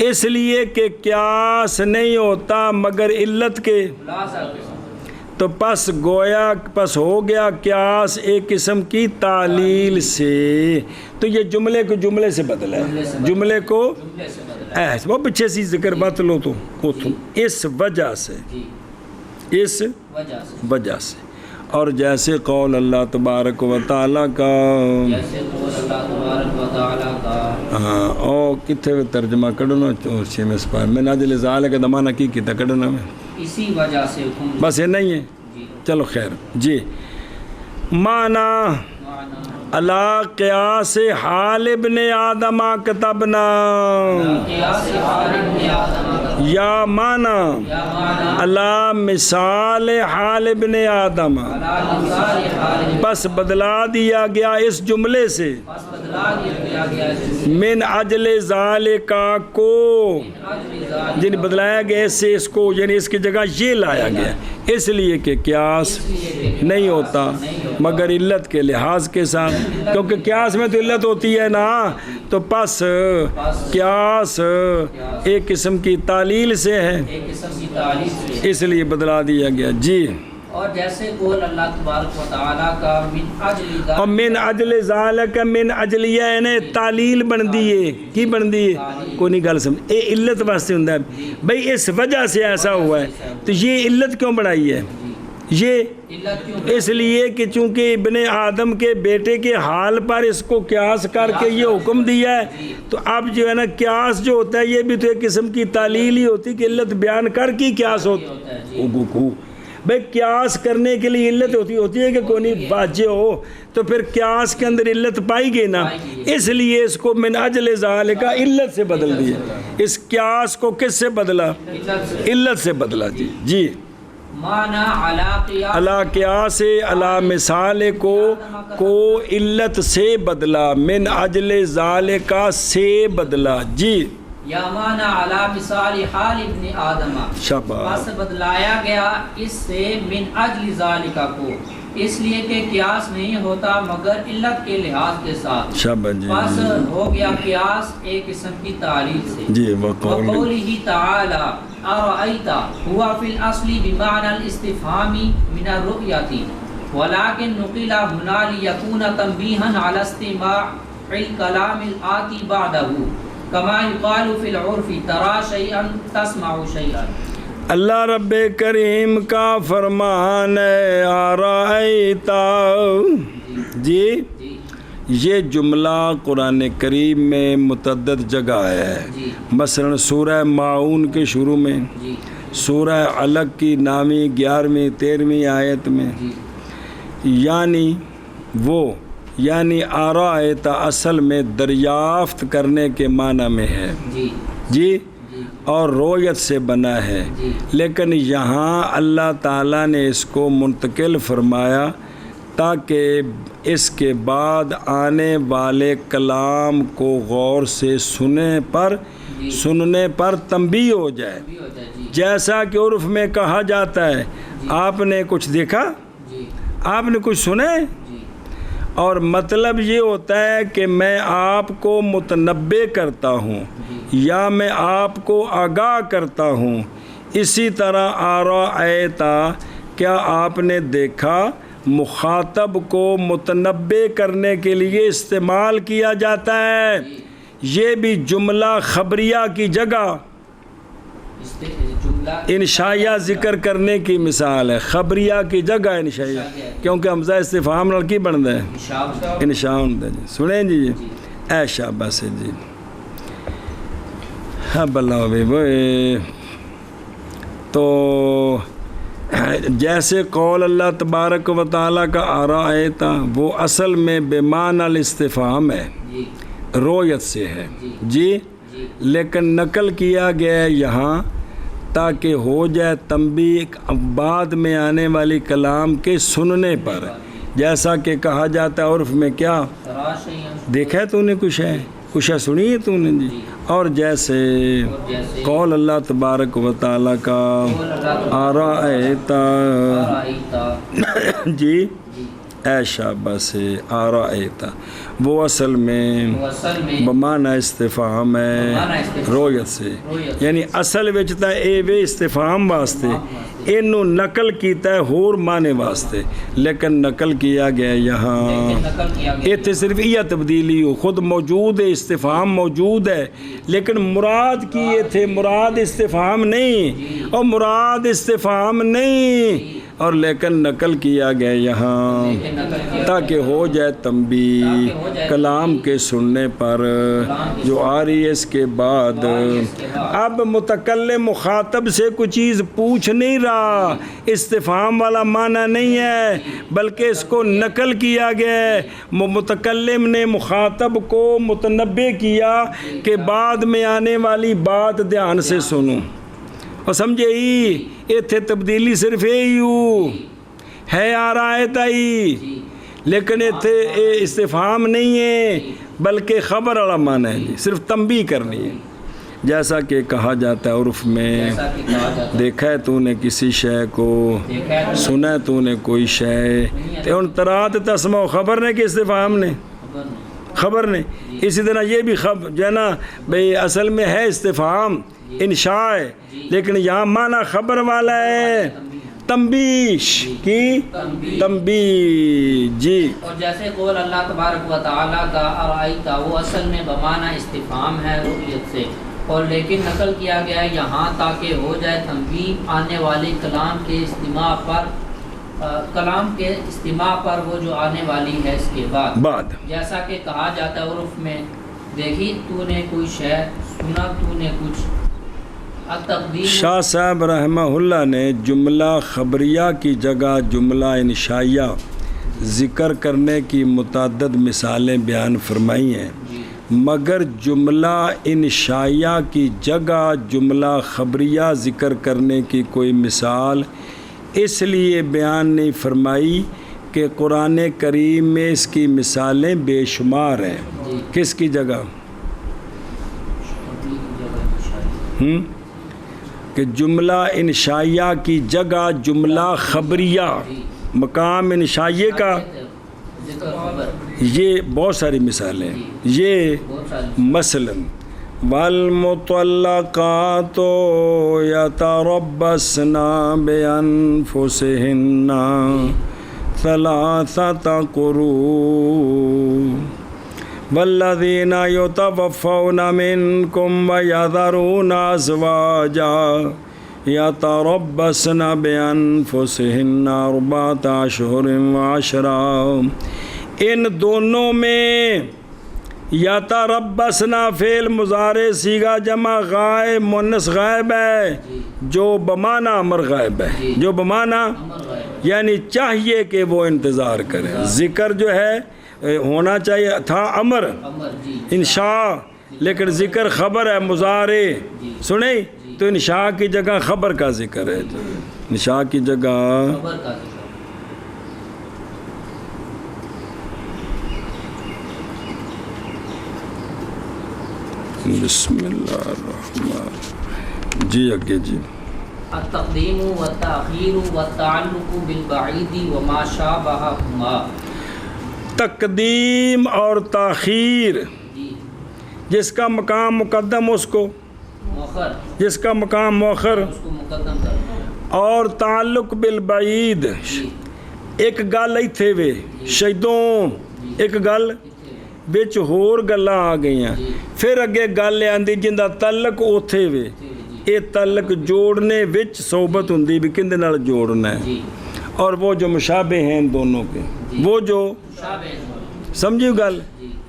اس لیے کہ قیاس نہیں ہوتا مگر علت کے تو پس گویا پس ہو گیا قیاس ایک قسم کی تعلیل سے. تو یہ جملے کو جملے سے بدلا ہے, جملے کو جملے سے بدلا ہے. وہ پیچھے سی ذکر بات لو تو اس وجہ سے, جی اس وجہ سے. وجہ سے. اور جیسے قول اللہ تبارک و تعالیٰ کا, جیسے قول اللہ تبارک و تعالیٰ کا. ہاں او کتنے ترجمہ کڈنا چوشے میں سپار میں نازل زال کا دمانہ کی کتا کڈنا میں اسی وجہ سے حکم. بس یہ نہیں ہے. جی چلو خیر جی. معنی معنی اللہ قیاس حال ابن آدم کتبنا, قیاس حال ابن آدم یا معنی یا معنی اللہ مثال حال ابن آدم, علی مثال حال بس بدلا دیا گیا اس جملے سے, پس بدلا دیا گیا اس من اجل ذالکا کو, یعنی بدلایا گیا اس سے اس کو, یعنی اس کی جگہ یہ لایا گیا اس لیے کہ قیاس نہیں ہوتا مگر علت کے لحاظ کے ساتھ, کیونکہ قیاس میں تو علت ہوتی ہے نا. تو پس قیاس ایک قسم کی تعلیل سے ہے, ایک قسم کی تعلیل سے. اس لیے بدلا دیا گیا. جی. اور جیسے قول اللہ تبارک و تعالیٰ کا من اجل اور من اجل ذالک, من اجلیہ یعنی تعلیل بن دیئے کی بن دیئے کوئی نہیں گل سمجھ, اے علت واسطے ہوں ہے بھئی اس وجہ سے ایسا ہوا ہے. تو یہ علت کیوں بڑھائی ہے؟ یہ علت کیوں اس لیے کہ چونکہ ابن آدم کے بیٹے کے حال پر اس کو قیاس کر کے یہ حکم دیا ہے, تو اب جو ہے نا قیاس جو ہوتا ہے یہ بھی تو ایک قسم کی تعلیل ہی ہوتی کہ علت بیان کر کے قیاس ہوتا ہے. بھئی قیاس کرنے کے لیے علت ہوتی ہے کہ کوئی نہیں واجہ ہو, تو پھر قیاس کے اندر علت پائی گئی نا, اس لیے اس کو من اجل ذالکا علت سے بدل دیا. اس قیاس کو کس سے بدلا؟ علت سے بدلا. جی جی. معنی علی قیاس علا قیاس علا مثال کو علت سے بدلا, من اجل ذالکا سے بدلا. جی. یا معنی علی مثال حال ابن آدم, شاباش. پس بدلایا گیا اس سے من اجل ذالکا کو, اس لیے کہ قیاس نہیں ہوتا مگر علت کے لحاظ کے ساتھ. شاباش. جی پس ہو گیا قیاس ایک قسم کی تعلیل سے. جی. وقوله تعالی ارأیت ہوا فی الاصل بمعنى الاستفهام من الرؤیت ولكن نقل هنا ليكون تنبیها على استماع الكلام الآتی بعده كما يقال في العرف ترى شيئا تسمع شيئا. اللہ رب کریم کا فرمان ہے آرائیتا. جی. یہ جملہ قرآن کریم میں متعدد جگہ ہے, مثلا سورہ ماعون کے شروع میں, سورہ علق کی نامی 11ویں 13ویں آیت میں, یعنی وہ یعنی آرائیتا اصل میں دریافت کرنے کے معنی میں ہے. جی. اور رویت سے بنا ہے, لیکن یہاں اللہ تعالیٰ نے اس کو منتقل فرمایا تاکہ اس کے بعد آنے والے کلام کو غور سے سننے پر تنبیہ ہو جائے. جیسا کہ عرف میں کہا جاتا ہے آپ نے کچھ دیکھا, آپ نے کچھ سنے, اور مطلب یہ ہوتا ہے کہ میں آپ کو متنبع کرتا ہوں یا میں آپ کو آگاہ کرتا ہوں. اسی طرح آرائیتا کیا آپ نے دیکھا مخاطب کو متنبع کرنے کے لیے استعمال کیا جاتا ہے. یہ بھی جملہ خبریہ کی جگہ انشائیہ ذکر کرنے کی مثال ہے. خبریہ کی جگہ انشائیہ, کیونکہ حمزہ استفہام لڑکی بن ہے انشاء ہوتا ہے. جی سنیں جی. اے شابہ سے جی. ہاں بلّہ بھائی. تو جیسے قول اللہ تبارک و تعالیٰ کا آرائیتا وہ اصل میں بمعنی الاستفہام ہے, رویت سے ہے. جی. لیکن نقل کیا گیا یہاں تاکہ ہو جائے تنبیہ بعد میں آنے والی کلام کے سننے پر, جیسا کہ کہا جاتا ہے عرف میں کیا دیکھا ہے تو نے کچھ ہے سنی ہے تو نے. جی. اور جیسے قول اللہ تبارک و تعالیٰ کا آرائیتا. جی. اے شابہ سے آرائیتا وہ اصل میں بمعنی استفہام ہے رویت سے, یعنی اصل وچتا اے وے استفہام واسطے اینو نقل کیتا ہے ہور معنی واسطے، لیکن نقل کیا گیا یہاں نقل کیا گیا ایتھے صرف یہ تبدیلی ہو، خود موجود ہے، استفہام موجود ہے، لیکن مراد کی ایتھے مراد استفہام نہیں، اور مراد استفہام نہیں، اور لیکن نقل کیا گیا یہاں لیکن نقل کیا تاکہ ہو جائے تنبیہ کلام کے سننے پر جو آ رہی ہے اس کے بعد۔ اب متکلم مخاطب سے کوئی چیز پوچھ نہیں رہا، استفہام والا معنی نہیں ہے، بلکہ اس کو نقل کیا گیا ہے، متکلم نے مخاطب کو متنبہ کیا کہ بعد میں آنے والی بات دھیان سے سنو، اور سمجھے ہی ایتھے تبدیلی صرف یہی ہے آ رہا ہے تائی، لیکن ایتھے استفہام نہیں ہے بلکہ خبر والا معنی ہے جی، صرف تنبیہ کرنی ہے، جیسا کہ کہا جاتا ہے عرف میں، جیسا کہ کہا جاتا ہے، دیکھا ہے تو نے کسی شے کو، دیکھا ہے سنا ہے تو نے کوئی شے، تو ان ترات تسمع خبر نے کہ استفہام نے خبر نے، اسی طرح یہ بھی خبر جو ہے نا بھئی اصل میں ہے استفہام انشاء ہے، لیکن یہاں معنی خبر والا ہے، تنبیش کی تنبیہ جی۔ اور جیسے قول اللہ تبارک و تعالیٰ کا ارائیتا، وہ اصل میں بمعنی استفہام ہے رؤیت سے، اور لیکن نقل کیا گیا ہے یہاں تاکہ ہو جائے تنبیہ آنے والے کلام کے استماع پر وہ جو آنے والی ہے اس کے بعد، جیسا کہ کہا جاتا ہے عرف میں، دیکھی تو نے کوئی شے، سنا تو نے کچھ۔ شاہ صاحب رحمہ اللہ نے جملہ خبریہ کی جگہ جملہ انشائیہ ذکر کرنے کی متعدد مثالیں بیان فرمائی ہیں، مگر جملہ انشائیہ کی جگہ جملہ خبریہ ذکر کرنے کی کوئی مثال اس لیے بیان نہیں فرمائی کہ قرآن کریم میں اس کی مثالیں بے شمار ہیں۔ کس کی جگہ؟ کہ جملہ انشائیہ کی جگہ جملہ خبریہ، مقام انشائیہ کا یہ بہت ساری مثالیں ہیں، یہ مثلاً والمطلقات یتربصن بانفسہن ثلاثۃ قروء والذین یتوفون منکم ویذرون ازواجا یتربصن بانفسہن اربعۃ اشہر وعشرا، ان دونوں میں یتربصن فعل مضارع صیغہ جمع غائب مؤنث غائب ہے، جو بمعنی امر غائب ہے، جو بمعنی یعنی چاہیے کہ وہ انتظار کرے، ذکر جو ہے ہونا چاہیے تھا امر انشاء، لیکن ذکر خبر ہے مضارع، سنیں تو انشاء کی جگہ خبر کا ذکر ہے، انشاء کی جگہ بسم اللہ الرحمن جی اگے جی۔ التقدیم والتأخیر والتعلق بالبعید وما شابہہما، تقدیم اور تاخیر، جس کا مقام مقدم اس کو مؤخر، جس کا مقام مؤخر، اس کو مقدم کرنا، اور تعلق بالبعید، ایک گل ایتھے وے شہیدوں، ایک گل بچ ہور گلاں آ گئیاں، پھر اگے گل آندی جندا تعلق اوتھے وے، یہ تعلق جوڑنے وچ صحبت ہوندی بھی کندے نال جوڑنا ہے، اور وہ جو مشابہ ہیں ان دونوں کے، وہ جو سمجھو گل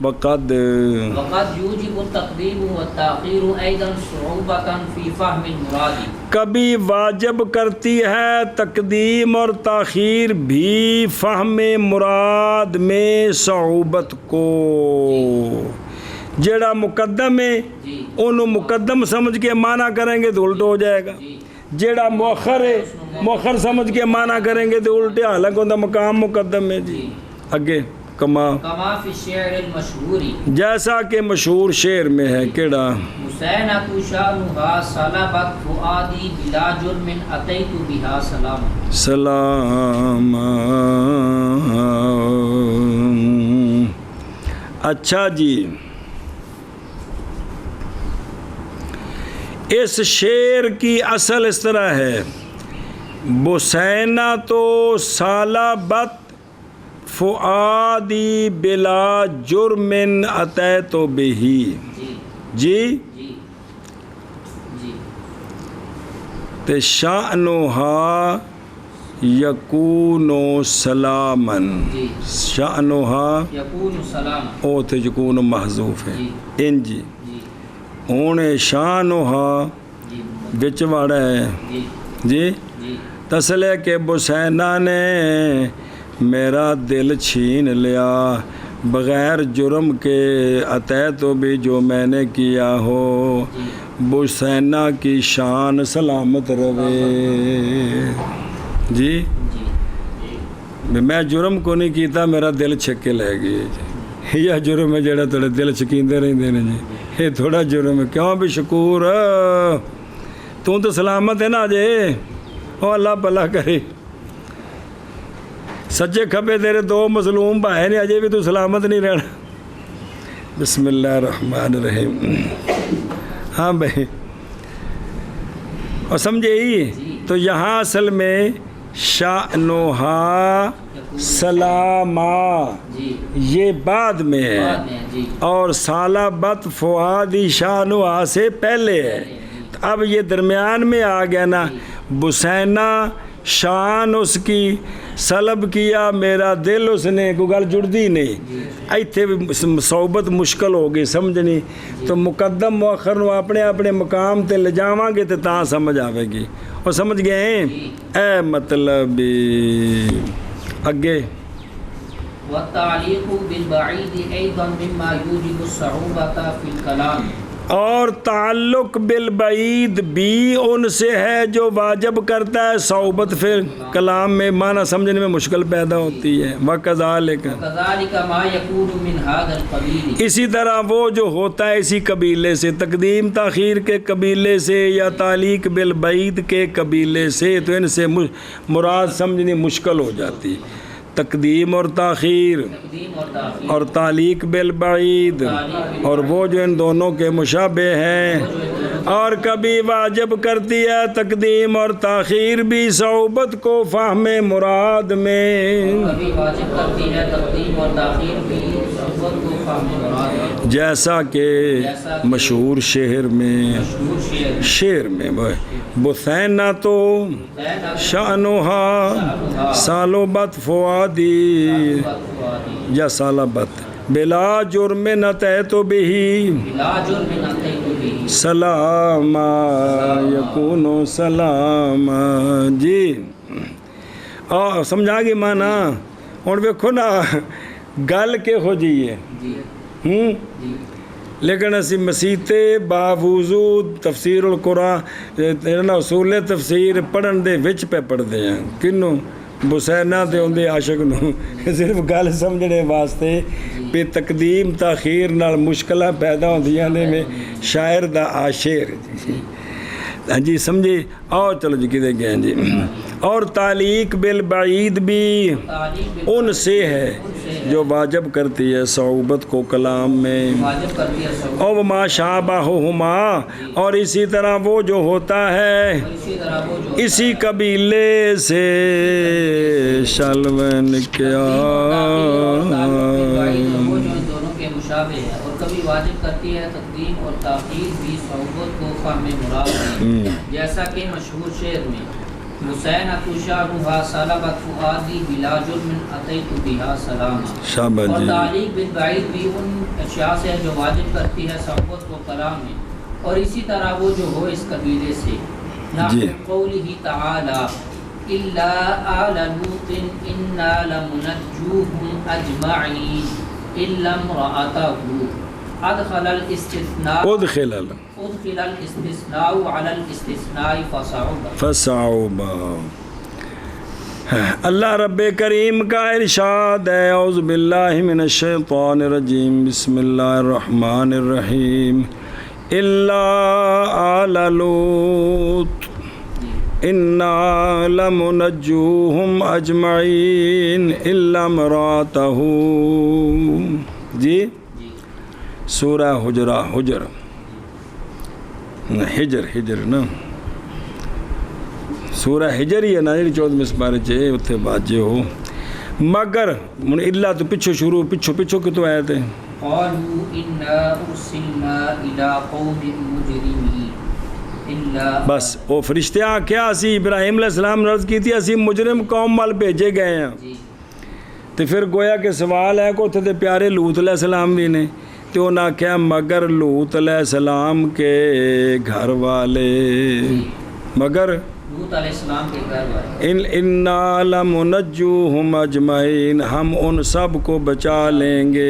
وقد یوجب التقدیم والتأخیر ایضا صعوبۃ فی فہم المراد، کبھی واجب کرتی ہے تقدیم اور تاخیر بھی فہم مراد میں صعوبت کو، جڑا مقدم ہے انہوں مقدم سمجھ کے معنی کریں گے تو الٹ ہو جائے گا، جڑا مؤخر ہے مؤخر سمجھ کے معنی کریں گے تو الٹے، حالانکہ ان کا مقام مقدم ہے جی۔ اگے کما فی الشعر المشہور، جیسا کہ مشہور شعر میں ہے، کیڑا حسینۃ شانھا صلبت فؤادی بلا جرم اتیت بہا سلام، سلام۔ اچھا جی، اس شعر کی اصل اس طرح ہے بسینہ تو سالبت فؤادی بلا جرم اتیت بہ. جی جی جی جی تے شأنہا یکون سلامن. جی شأنہا یکون سلام. او تے یکون محذوف ہے. جی انجی جی ہوں شانہا جی وچ واڑا ہے. جی جی جی تسلے کہ بسینہ نے میرا دل چھین لیا بغیر جرم کے. عطیت بھی جو میں نے کیا ہو. بسینہ کی شان سلامت رہے. جی جی میں جرم کو نہیں کیتا میرا دل چھک کے لے گئی. یہ جرم ہے جڑا تھوڑے دل چھکیندے رہندے نے جی. یہ تھوڑا جرم ہے. کیوں بھی شکور تو سلامت ہے نا جے. او اللہ بھلا کرے. سجے کھبے تیرے دو مظلوم بھائی نے اجے بھی تو سلامت نہیں رہنا. بسم اللہ الرحمن الرحیم. ہاں بھائی اور سمجھے ہی تو یہاں اصل میں شأنہا سلامہ جی یہ بعد میں ہے بعد میں جی اور سالبت فؤادی شأنہا سے پہلے ہے. اب یہ درمیان میں آ گیا نا. بسینہ شان اس کی سلب کیا میرا دل اس نے کوئی گل جڑتی نہیں. ایتھے صحبت مشکل ہو گئی سمجھنی. تو مقدم مؤخر نو اپنے اپنے مقام تے لے جاواں گے تے تاں سمجھ آوے گی. اور سمجھ گئے اے مطلب اگے والتعلیق بالبعید ایضا مما یوجب الصعوبة فی الکلام. اور تعلق بالبعید بھی ان سے ہے جو واجب کرتا ہے صعوبت پھر کلام میں معنی سمجھنے میں مشکل پیدا ہوتی ہے. وَكَذَلِكَ وَكَذَلِكَ مَا يَكُونُ مِنْ هَذَا الْقَبِيلِ. اسی طرح وہ جو ہوتا ہے اسی قبیلے سے تقدیم تاخیر کے قبیلے سے یا تعلیق بالبعید کے قبیلے سے. تو ان سے مراد سمجھنی مشکل ہو جاتی. تقدیم اور تاخیر تقدیم اور تاخیر اور تعلیق بالبعید اور وہ جو ان دونوں کے مشابہ ہیں. اور کبھی واجب کرتی ہے تقدیم اور تاخیر بھی صعوبت کو فہم مراد میں. کبھی واجب کرتی ہے تقدیم اور تاخیر بھی صحبت کو فہم مراد میں. جیسا کہ مشہور شعر میں مشہور شعر میں بسینہ تو شأنہا سالبت فؤادی یا سالبت بلا جرم اتیت بہ بلا جرم اتیت بہ سلام یکون سلام. جی سمجھا گی مانا. ہوں ویکھو نا گل کہ ہو جی ہے جی لیکن اسی مسیتے باوضو تفسیر القرآن اصول تفسیر پڑھن دے وچ پہ پڑھتے ہیں. کنوں بسینہ دے ہوندے عاشق نو صرف گل سمجھنے واسطے پہ تقدیم تاخیر نال مشکلاں پیدا ہوندیاں نے میں شاعر دا عاشق. ہاں جی سمجھے. اور چلو جی کدے گئے جی. اور تعلیق بالبعید بھی ان سے ہے جو واجب کرتی ہے صعوبت کو کلام میں. واجب کرتی ہے صحبت. او ما شابہہما اور اسی طرح وہ جو ہوتا ہے اسی طرح وہ جو اسی قبیلے سے شلون کیا. وہ جو ان دونوں کے مشابہ ہے. اور کبھی واجب کرتی ہے تقدیم اور تاخیر بھی صحبت کو فہم مراد میں. جیسا کہ مشہور شعر میں بسینۃ شأنہا سلبت فؤادی بلا جرم اتیت بہا سلاما. شابہ اور جی. تعلیق بالبعید بھی ان اشیاء سے جو واجب کرتی ہے صحبت کو کلام میں. اور اسی طرح وہ جو ہو اس قبیلے سے نحو قولہ تعالی الا آل لوط انا لمنجوہم اجمعین الا امرأتہ ادخل الاستثناء ادخل الاستثناء على الاستثناء فصعب. فصعوبا. اللہ رب کریم کا ارشاد ہے اعوذ باللہ من الشیطان الرجیم بسم اللہ الرحمن الرحیم الا آل لوط انا لمنجوہم اجمعین الا امرأتہ. جی سورہ حجر ہجر نا سورہ ہجر ہی ہے نا جی 14 سپارے چ اتنے واجے ہو مگر ہوں الا تو پچھو شروع پچھو کتوں آئے تھے قالوا انا ارسلنا الى قوم مجرمین بس وہ فرشتے آخیا اسی ابراہیم علیہ السلام نے عرض کی تھی اسی مجرم قوم وال بھیجے گئے ہیں تو پھر گویا کہ سوال ہے کہ اتنے پیارے لوط علیہ السلام بھی نے تو انہوں نے آخیا مگر لوط علیہ السلام کے گھر والے مگر لوط علیہ السلام کے گھر والے انا لمنجوہم اجمعین ہم ان سب کو بچا لیں گے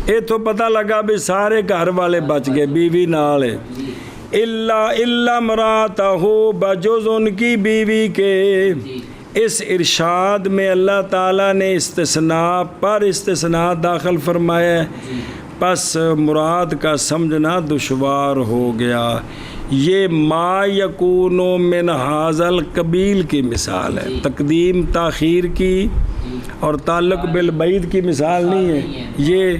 یہ تو پتہ لگا بھی سارے گھر والے بچ گئے بیوی نال ہے الا امراتہ بجز ان کی بیوی کے اس ارشاد میں اللہ تعالیٰ نے استثناء پر استثناء داخل فرمایا پس مراد کا سمجھنا دشوار ہو گیا یہ ما یکون من حاضل قبیل کی مثال ہے تقدیم تاخیر کی اور تعلق بالبعید کی مثال نہیں ہے یہ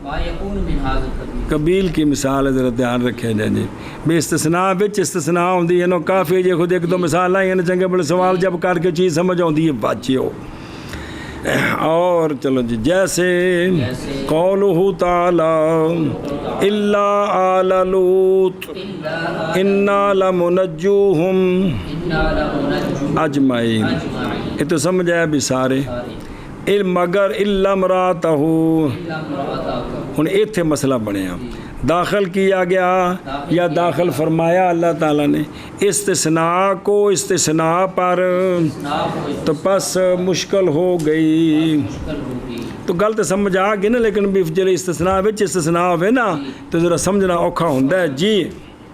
ما یکون من حاضل قبیل کی مثال ہے ذرا دھیان رکھیں جائیں جی بے استثناء وچ استثناء ہوندی ہے نو کافی جے خود ایک دو مثال آئی ہیں چنگے بڑے سوال جب کر کے چیز سمجھ آتی ہے واجے ہو اور چلو جی جیسے قولہ تعالی الا آل لوط انا لمنجوہم اجمعین یہ تو سمجھ آیا بھی سارے مگر الا امراتہ ہن ایتھے مسئلہ بنیا داخل کیا گیا یا داخل فرمایا اللہ تعالیٰ نے استثناء کو استثناء پر تو پس مشکل ہو گئی تو غلط سمجھ آ گئی نا لیکن بھی جب استثناء وچ استثناء ہوئے نا تو ذرا سمجھنا اوکھا ہوندہ ہے جی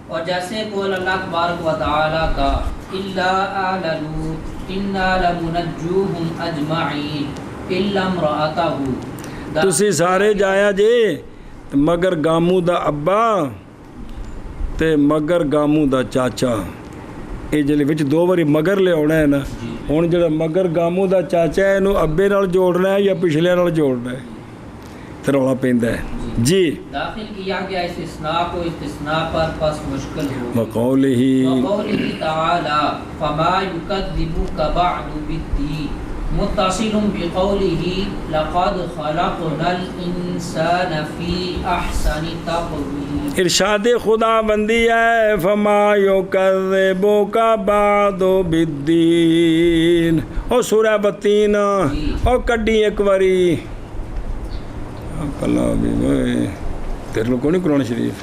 اور جیسے قول اللہ تبارک و تعالیٰ کا الا آل لوط انا لمنجوہم اجمعین الا امرأتہ تسی سارے جایا جی مگر گامو دا ابا تے مگر گامو دا چاچا یہ جلے وچ دو باری مگر لے ہونا ہے نا ہون جڑا مگر گامو دا چاچا ہے انہوں ابے نال جوڑنا ہے یا پچھلے نال جوڑنا ہے تو رولا پیندا ہے جی داخل کیا گیا استثناء کو استثناء پر پس مشکل ہو وقولہ تعالی فما یکذبک بعد بالدین متصل بقوله لقد خلقنا الانسان فی احسن تقویم ارشاد خدا بندی ہے فما یکذبک بعد بالدین او سورہ بتین او کڈی ایک واری پلا بھی تیرے لوگ کونی قرآن شریف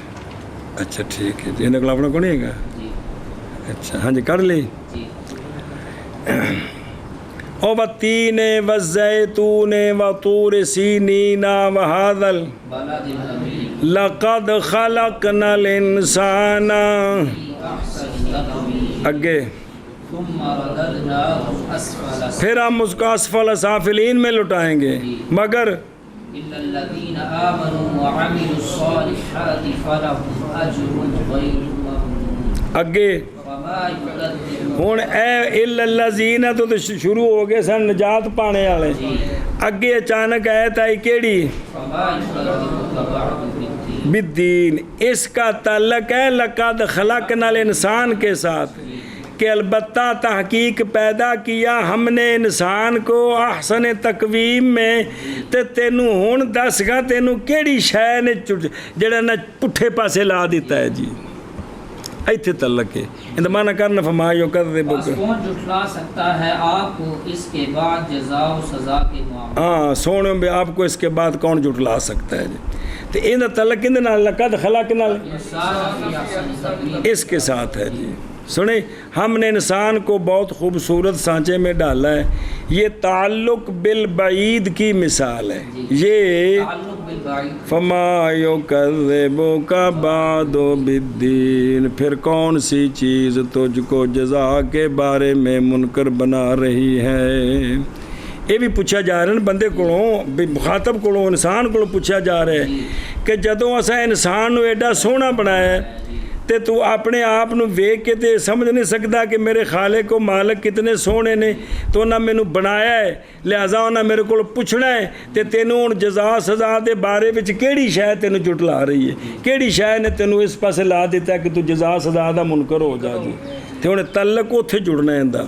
اچھا ٹھیک ہے یہ نقل اپنا کونی ہے گا اچھا ہاں جی کر لی او والتین والزیتون وطور سینین وہذا لقد خلقنا الانسان اگے پھر ہم اس کو اسفل سافلین میں لٹائیں گے مگر الا الذين امنوا وعملوا الصالحات فلهم اجر غير ممنون اگے ہوں اے الذین تو شروع ہو گئے سن نجات پانے والے اگے اچانک آیت آئی کیڑی بالدین اس کا تعلق ہے لقد خلقنا الانسان کے ساتھ کہ البتہ تحقیق پیدا کیا ہم نے انسان کو احسن تقویم میں تے تینوں ہون دس گا تینوں کیڑی شے نے جڑا نہ پٹھے پاسے لا دیتا ہے جی ایتھے تعلق ہے اندہ معنی کرنا فما یکذبک بس کون جھٹلا سکتا ہے آپ کو اس کے بعد جزا و سزا کے معاملے ہاں سونے میں آپ کو اس کے بعد کون جھٹلا سکتا ہے جی تو اندہ تعلق اندہ لقد خلقنا اس کے ساتھ ہے جی سنیں ہم نے انسان کو بہت خوبصورت سانچے میں ڈالا ہے یہ تعلق بالبعید کی مثال ہے یہ فما یکذبک بعد بالدین پھر کون سی چیز تجھ کو جزا کے بارے میں منکر بنا رہی ہے یہ بھی پوچھا جا رہا ہے بندے کو مخاطب کو انسان کو پوچھا جا رہا ہے کہ جدوں اسا انسان نو ایڈا سونا بنایا ہے تے تو اپنے آپ نو ویکھ کے تے سمجھ نہیں سکتا کہ میرے خالق و مالک کتنے سونے نے تو انہاں مینوں بنایا ہے لہذا انہاں میرے کو پوچھنا ہے تے تینوں ہن جزا سزا دے بارے وچ کیڑی شے تینوں جھٹلا رہی ہے کیڑی شے نے تینوں اس پاسے لا دیتا ہے کہ تو جزا سزا دا منکر ہو جا جی ਤੇ ਹੁਣ ਤਲਕ ਉੱਥੇ ਜੁੜਨਾ ਇਹਦਾ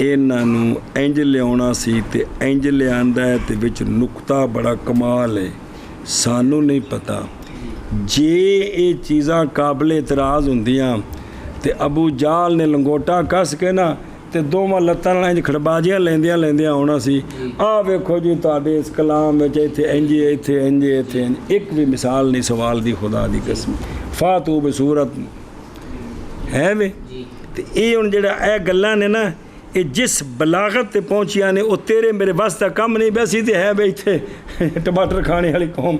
ਇਹਨਾਂ ਨੂੰ ਇੰਜ ਲਿਆਉਣਾ ਸੀ ਤੇ ਇੰਜ ਲਿਆਂਦਾ ਹੈ ਤੇ ਵਿੱਚ ਨੁਕਤਾ ਬੜਾ ਕਮਾਲ ਹੈ ਸਾਨੂੰ ਨਹੀਂ ਪਤਾ ਜੇ ਇਹ ਚੀਜ਼ਾਂ ਕਾਬਲ ਇਤਰਾਜ਼ ਹੁੰਦੀਆਂ ਤੇ ਅਬੂ ਜਾਲ ਨੇ ਲੰਗੋਟਾ ਕੱਸ ਕੇ ਨਾ ਤੇ ਦੋਵਾਂ ਲੱਤਾਂ ਨਾਲ ਇੰਜ ਖੜਬਾਜ਼ੀਆਂ ਲੈਂਦਿਆਂ ਆਉਣਾ ਸੀ ਆਹ ਵੇਖੋ ਜੀ ਤੁਹਾਡੇ ਇਸ ਕਲਾਮ ਵਿੱਚ ਇੱਥੇ ਇੰਜ ਇੱਥੇ ਇੱਕ ਵੀ ਮਿਸਾਲ ਨਹੀਂ ਸਵਾਲ ਦੀ ਖੁਦਾ ਦੀ ਕਸਮ ਫਾਤੂ ਬਸੂਰਤ ਹੈ ਵੇ ਤੇ ਇਹ ਹੁਣ ਜਿਹੜਾ ਇਹ ਗੱਲਾਂ ਨੇ ਨਾ ਇਹ ਜਿਸ ਬਲਾਗਤ ਤੇ ਪਹੁੰਚੀਆਂ ਨੇ ਉਹ ਤੇਰੇ ਮੇਰੇ ਵੱਸ ਦਾ ਕੰਮ ਨਹੀਂ ਵੈਸੀ ਤੇ ਹੈ ਬਈ ਇੱਥੇ ਟਮਾਟਰ ਖਾਣੇ ਵਾਲੀ ਕੌਮ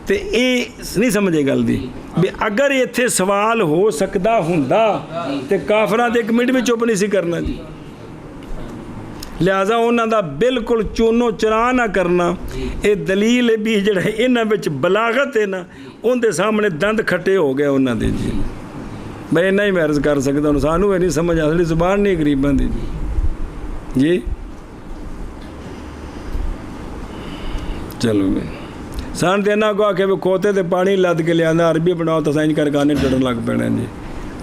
ਤੇ ਇਹ ਨਹੀਂ ਸਮਝੇ ਗੱਲ ਦੀ ਵੀ ਅਗਰ ਇੱਥੇ ਸਵਾਲ ਹੋ ਸਕਦਾ ਹੁੰਦਾ ਤੇ ਕਾਫਰਾਂ ਦੇ ਇੱਕ ਮਿੰਟ ਵੀ ਚੁੱਪ ਨਹੀਂ ਸੀ ਕਰਨਾ ਜੀ ਲਿਹਾਜ਼ਾ ਉਹਨਾਂ ਦਾ ਬਿਲਕੁਲ ਚੂਨੋ ਚਰਾ ਨਾ ਕਰਨਾ ਇਹ ਦਲੀਲ ਹੈ ਵੀ ਜਿਹੜਾ ਇਹਨਾਂ ਵਿੱਚ ਬਲਾਗਤ ਹੈ ਨਾ ਉਹਦੇ ਸਾਹਮਣੇ ਦੰਦ ਖੱਟੇ ਹੋ ਗਏ ਉਹਨਾਂ ਦੇ ਜੀ ਮੈਂ ਇੰਨਾ ਹੀ ਮੈਰਜ਼ ਕਰ ਸਕਦਾ ਹੁਣ ਸਾਨੂੰ ਇਹ ਨਹੀਂ ਸਮਝ ਆ ਸਾਡੀ ਜ਼ੁਬਾਨ ਨਹੀਂ ਗਰੀਬਾਂ ਦੀ ਜੀ ਚਲੋ ਸਾਨੂੰ ਤੇ ਇਹਨਾਂ ਕੋ ਆਖੇ ਵੀ ਖੋਤੇ ਤੇ ਪਾਣੀ ਲੱਦ ਕੇ ਲਿਆਂਦਾ ਅਰਬੀ ਬਣਾਓ ਤਾਂ ਸਾਈਂ ਕਰ ਗਾਣੇ ਟੜਨ ਲੱਗ ਪੈਣਾ ਜੀ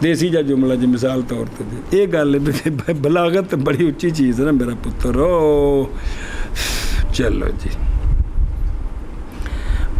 ਦੇਸੀ ਜਿਹਾ ਜੁਮਲਾ ਜੀ ਮਿਸਾਲ ਤੌਰ ਤੇ ਜੀ ਇਹ ਗੱਲ ਬਲਾਗਤ ਬੜੀ ਉੱਚੀ ਚੀਜ਼ ਹੈ ਨਾ ਮੇਰਾ ਪੁੱਤਰ ਚਲੋ ਜੀ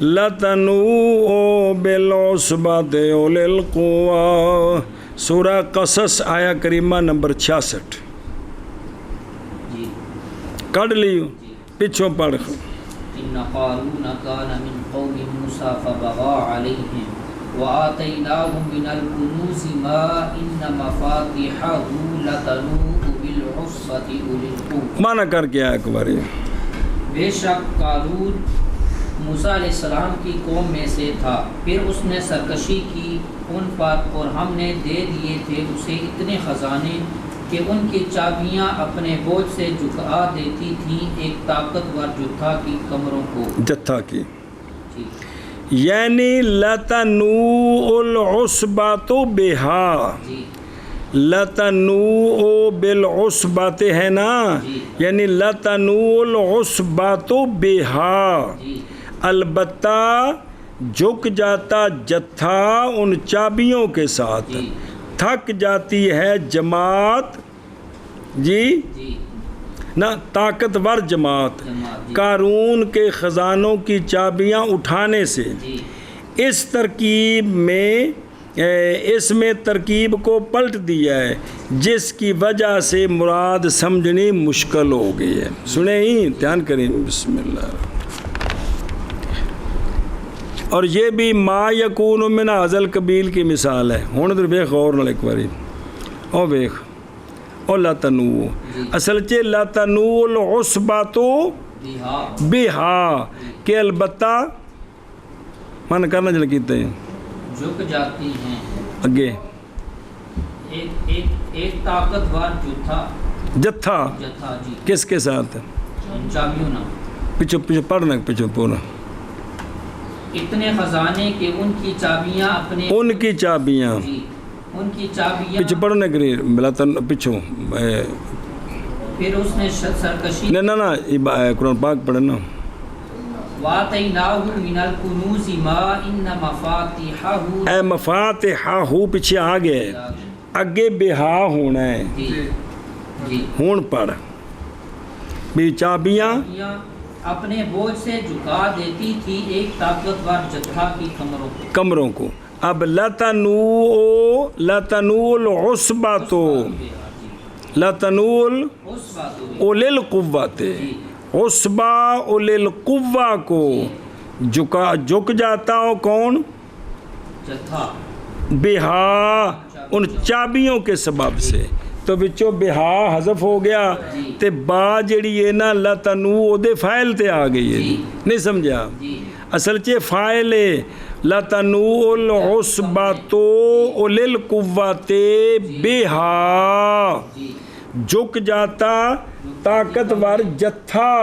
لَتَنُوءُ بِالْعُصْبَةِ أُولِي الْقُوَّةِ سورہ قصص آیا کریمہ نمبر 66 جی کڑھ لیو پچھوں پڑھ إن قارون كان من قوم موسى فبغى عليهم وآتيناه من الكنوز ما إن مفاتحه لتنوء بالعصبة أولي القوة معنی کر کے آیا ایک باری بے شک قارون موسیٰ علیہ السلام کی قوم میں سے تھا، پھر اس نے سرکشی کی ان پر اور ہم نے دے دیے تھے اسے اتنے خزانے کہ ان کی چابیاں اپنے بوجھ سے جھکا دیتی تھیں ایک طاقتور جتھا کی کمروں کو جتھا کی جی یعنی لَتَنُوءُ الْعُصْبَةُ بِهَا جی لَتَنُوءُ بِالْعُصْبَةِ ہے نا جی یعنی لَتَنُوءُ الْعُصْبَةُ بِهَا جی البتہ جھک جاتا جتھا ان چابیوں کے ساتھ جی تھک جاتی ہے جماعت جی جی نہ طاقتور جماعت جماعت جی قارون کے خزانوں کی چابیاں اٹھانے سے جی اس ترکیب میں اس میں ترکیب کو پلٹ دیا ہے جس کی وجہ سے مراد سمجھنی مشکل ہو گئی ہے سنیں ہی دھیان کریں بسم اللہ اور یہ بھی ما یکون من ازل قبیل کی مثال ہے ہن ادھر ویکھ غور نال ایک باری او ویکھ او لَتَنُوءُ اصل چ لَتَنُوءُ الْعُصْبَةُ بہا بِهَا کہ البتہ من کرنا چل کیتے ہیں جھک جاتی ہیں اگے ایک طاقتور جتھا جتھا جتھا جی کس کے ساتھ ان چابیوں نہ پیچھے پڑھنا پیچھے پورا اتنے خزانے کہ ان کی چابیاں اپنے ان کی چابیاں جی ان کی چابیاں پیچھے پڑھنے کے لیے ملاتن پیچھوں پھر اس نے سرکشی نہ قرآن پاک پڑھنا وَآتَيْنَاهُ مِنَ الْكُنُوزِ مَا إِنَّ مَفَاتِحَهُ اے مفاتحہ پیچھے آ گئے اگے بہا ہونا ہے جی جی ہون پڑھ بھی چابیاں اپنے بوجھ سے جھکا دیتی تھی ایک طاقتور جتھا کی کمروں کو اب لَتَنُوءُ الْعُصْبَةُ لَتَنُوءُ اُولِي الْقُوَّةِ عصبہ اُولِي الْقُوَّةِ کو جھک جاتا ہو کون جتھا بہا ان چابیوں کے سبب سے تو بچوں بہا حذف ہو گیا تے با جڑی ہے نا لَتَنُوءُ دے فاعل تے آ گئی ہے نہیں سمجھا اصل چے فاعل ہے لَتَنُوءُ الْعُصْبَةُ اُولِي الْقُوَّةِ بِهَا جھک جاتا طاقتور جتھا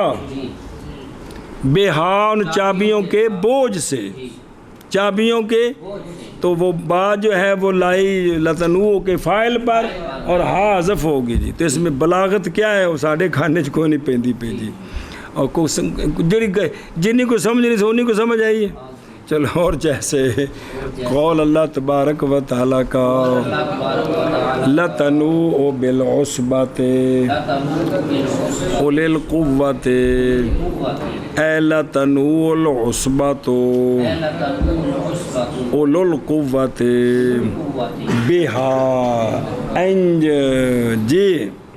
بہا ان چابیوں کے بوجھ سے چابیوں کے تو وہ با جو ہے وہ لائی لَتَنُوءُ کے فاعل پر اور ہا حذف ہوگی جی تو اس میں بلاغت کیا ہے وہ ساڑھے کھانے چ کوئی نہیں پیندی پی جی اور جنہیں کو سمجھ نہیں سونی کو سمجھ آئیے چلو اور جیسے قول اللہ تبارک و تعالیٰ کا لَتَنُوءُ بِالْعُصْبَةِ اُولِي الْقُوَّةِ اے لَتَنُوءُ الْعُصْبَةُ اُولِي الْقُوَّةِ بِهَا انج جی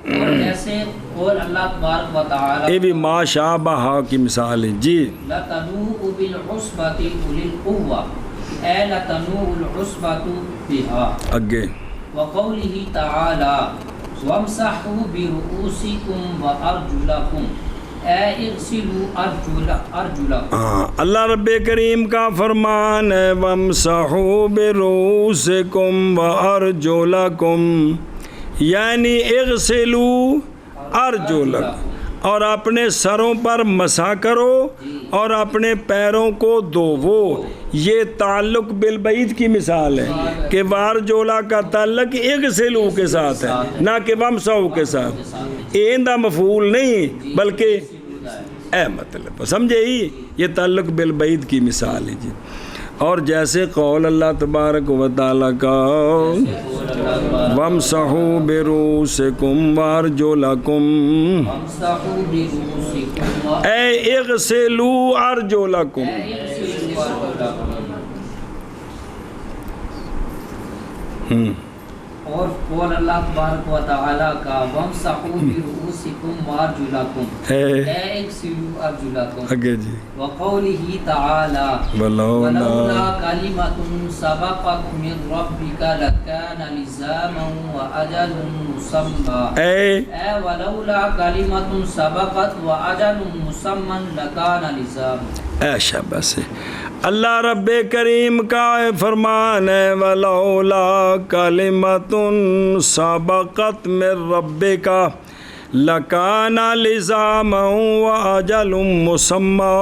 جیسے قول اللہ تبارک و تعالی یہ بھی ما شابہ کی مثال ہے جی لَتَنُوءُ بِالْعُصْبَةِ أُولِي الْقُوَّةِ اے لَتَنُوءُ الْعُصْبَةُ بِهَا اگے وقوله تعالی وَامْسَحُوا بِرُؤُوسِكُمْ وَأَرْجُلَكُمْ اے اغسلوا ارجلکم اللہ رب کریم کا فرمان ہے وَامْسَحُوا بِرُؤُوسِكُمْ وَأَرْجُلَكُمْ یعنی اغسلوا ارجلکم اور اپنے سروں پر مسح کرو اور اپنے پیروں کو دھوو یہ تعلق بالبعید کی مثال ہے کہ وارجولا کا تعلق اغسلوا کے ساتھ ہے نہ کہ وامسحوا کے ساتھ ایندہ مفعول نہیں بلکہ اے مطلب سمجھے ہی یہ تعلق بالبعید کی مثال ہے جی اور جیسے قول اللہ تبارک و تعالیٰ کا وَامْسَحُوا بِرُؤُوسِكُمْ وَأَرْجُلَكُمْ اے اغسلوا ارجلکم اور قول اللہ تبارک و تعالی کا وَامْسَحُوا بِرُؤُوسِكُمْ وَأَرْجُلَكُمْ اغسلوا أرجلكم آگے جی وقوله تعالی ولولا کلمۃ سبقت من ربک لکان لزاما وأجل مسمى اے ولولا کلمۃ سبقت وأجل مسمى لکان لزاما اے شاباش اللہ رب کریم کا فرمان ہے ولولا کلمۃ سبقت من ربک لکان لزاما واجل مسمى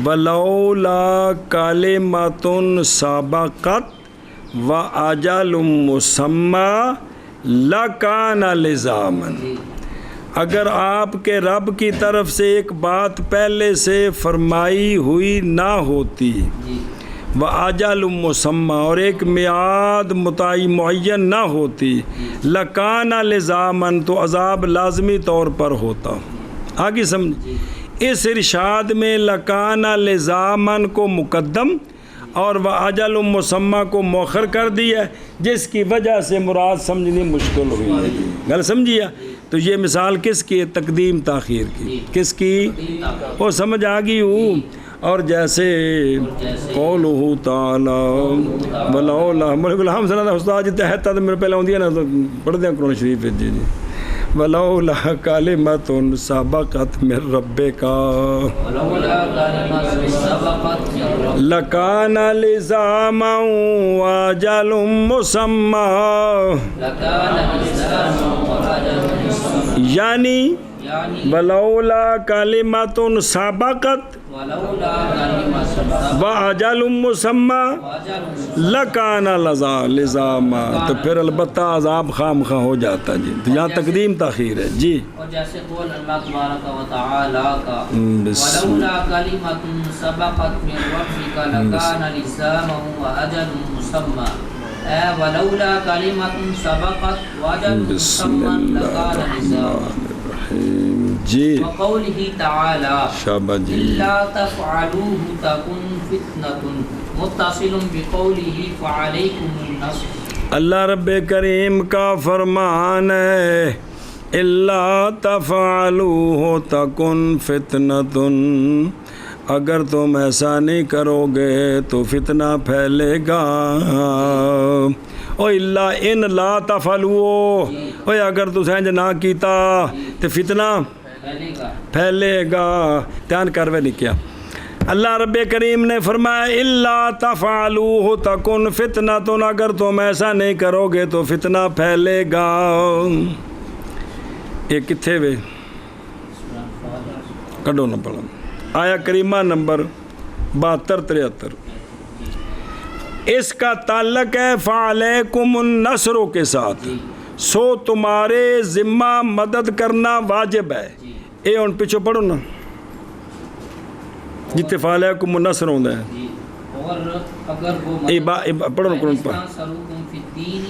ولولا کلمۃ سبقت واجل مسمى لکان لزاما اگر آپ کے رب کی طرف سے ایک بات پہلے سے فرمائی ہوئی نہ ہوتی وَأَجَلٌ مُّسَمَّى اور ایک میعاد معین نہ ہوتی لَكَانَ لِزَامًا تو عذاب لازمی طور پر ہوتا. آگے سمجھ اس ارشاد میں لَكَانَ لِزَامًا کو مقدم اور وَأَجَلٌ مُّسَمَّى کو مؤخر کر دیا جس کی وجہ سے مراد سمجھنی مشکل ہوئی ہے. غلط سمجھیا تو یہ مثال کس کی تقدیم تاخیر کی کس کی وہ سمجھ آ گئی ہوں. اور جیسے قولہ تعالی ولولا ملک الحمد صلی اللہ استاد جی تحت تو میرے پہلے آدھی ہے نا تو پڑھ دیں قرآن شریف جی جی ولولا کلمۃ سبقت من ربک لکان لزاما واجل مسمى یعنی ولولا کلمۃ سبقت وَأَجَلٌ مُّسَمَّى لَكَانَ لِزَامًا تو پھر البتہ عذاب خام خواہ ہو جاتا جی. تو یہاں تقدیم تاخیر ہے جی. اور جیسے قول اللہ تبارک و تعالی کا وَلَوْلَا كَلِمَةٌ سَبَقَتْ مِن رَبِّكَ لَكَانَ لِزَامًا وَأَجَلٌ مُّسَمًّى اے وَلَوْلَا كَلِمَةٌ سَبَقَتْ وَأَجَلٌ مُّسَمًّى لَكَانَ لِزَامًا جی. وقوله تعالی شابہ جی الا تفعلوه تكن فتنة متصل بقوله فعليكم النصر اللہ رب کریم کا فرمان ہے الا تفعلوه تكن فتنة اگر تم ایسا نہیں کرو گے تو فتنہ پھیلے گا. او اللہ ان لا تفعلوا او اگر تسیں نہ کیتا تو فتنہ پھیلے گا. دھیان کروے لکھیا اللہ رب کریم نے فرمایا الا تفعلوه تکن فتنۃ اگر تم ایسا نہیں کرو گے تو فتنہ پھیلے گا. یہ کتھے وے کڈو نہ پڑھا آیا کریمہ نمبر 72-73 اس کا تعلق ہے فعلیکم النصر کے ساتھ سو تمہارے ذمہ مدد کرنا واجب ہے. اے ان پیچھو پڑھو نا جتے فعلیکم النصر ہوندہ ہے اور اگر وہ پڑھو نا قرآن پڑھ سروکم فی الدین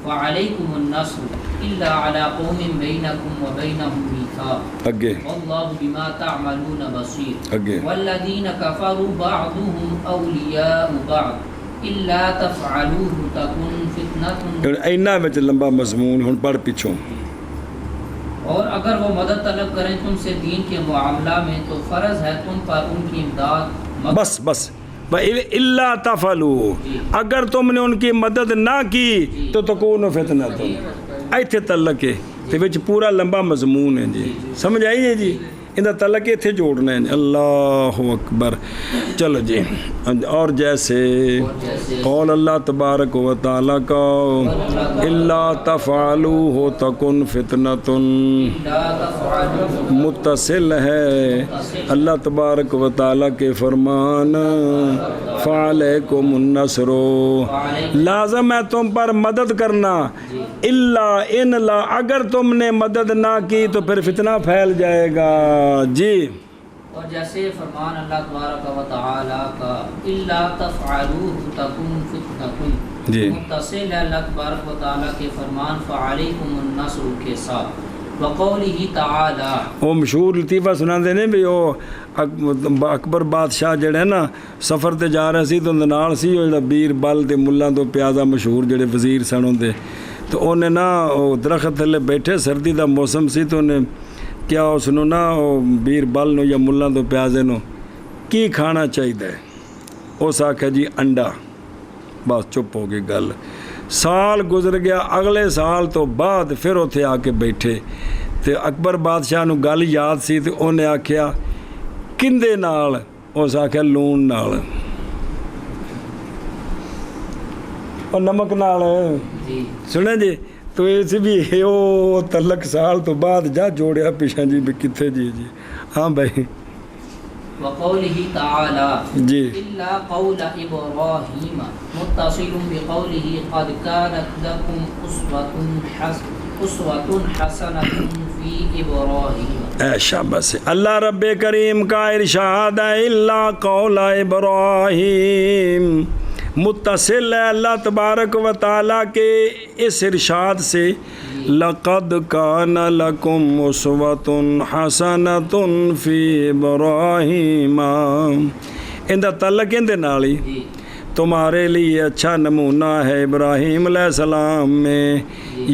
فعلیکم النصر الا علی قوم بینکم و بینہم میثاق اگے واللہ بما تعملون بصیر اگے والذین کفروا بعضهم اولیاء بعض الا تفعلوه تکن فتنة اینا میں لمبا مضمون ہن پڑھ پیچھوں اور اگر وہ مدد طلب کریں تم سے دین کے معاملہ میں تو فرض ہے تم پر ان کی امداد. بس الا تفعلوا اگر تم نے ان کی مدد نہ کی تو تکون فتنہ ایتھے تعلق ہے تے وچ پورا لمبا مضمون ہے جی. سمجھ آئی ہے جی ان کا تعلق اتنے جوڑنا ہے. اللہ اکبر. چلو جی اور جیسے قول اللہ تبارک و تعالیٰ کا الا تفعلوه تکن فتنۃ متصل ہے اللہ تبارک و تعالیٰ کے فرمان فعلیکم النصر لازم ہے تم پر مدد کرنا الا ان لا اگر تم نے مدد نہ کی تو پھر فتنہ پھیل جائے گا جی. اور جیسے فرمان اللہ تبارک و تعالی کا الا تفعلوه تکن فتنۃ جی متصل ہے اللہ تبارک و تعالی کے فرمان فعلیکم النصر کے ساتھ وقوله تعالی وہ مشہور لطیفہ سناتے نے بھی وہ اکبر بادشاہ جڑے نا سفر تے جا رہا سی تو اندر نال سی وہ جڑا بیربل تے ملا تو پیازا مشہور جڑے وزیر سن ہوندے تو انہیں نا وہ درخت تھلے بیٹھے سردی دا موسم سی تو انہیں کیا اس نو نا بیربل نو یا ملا تو پیازے نو کی کھانا چاہیے اس آکھا جی انڈا بس چپ ہو گئی گل سال گزر گیا اگلے سال تو بعد پھر اتنے آ کے بیٹھے تو اکبر بادشاہ نو گل یاد سی تو انہیں آکھیا کندے نال اس آکھیا لون نال اور نمک نال جی سنے جی تو اس بھی وہ تلک سال تو بعد جا جوڑیا پیچھا جی بھی کتنے جی ہاں بھائی وقوله تعالى جی إلا قول إبراهيم متصل بقوله قد كانت لكم أسوة حسنة في إبراهيم اے شاباش اللہ رب کریم کا ارشاد ہے الا قول ابراہیم متصل ہے اللہ تبارک و تعالیٰ کے اس ارشاد سے لقد کان لکم اسوۃ حسنۃ فی ابراہیم ان دا تعلق ان دے نال ہی جی تمہارے لیے اچھا نمونہ ہے ابراہیم علیہ السلام میں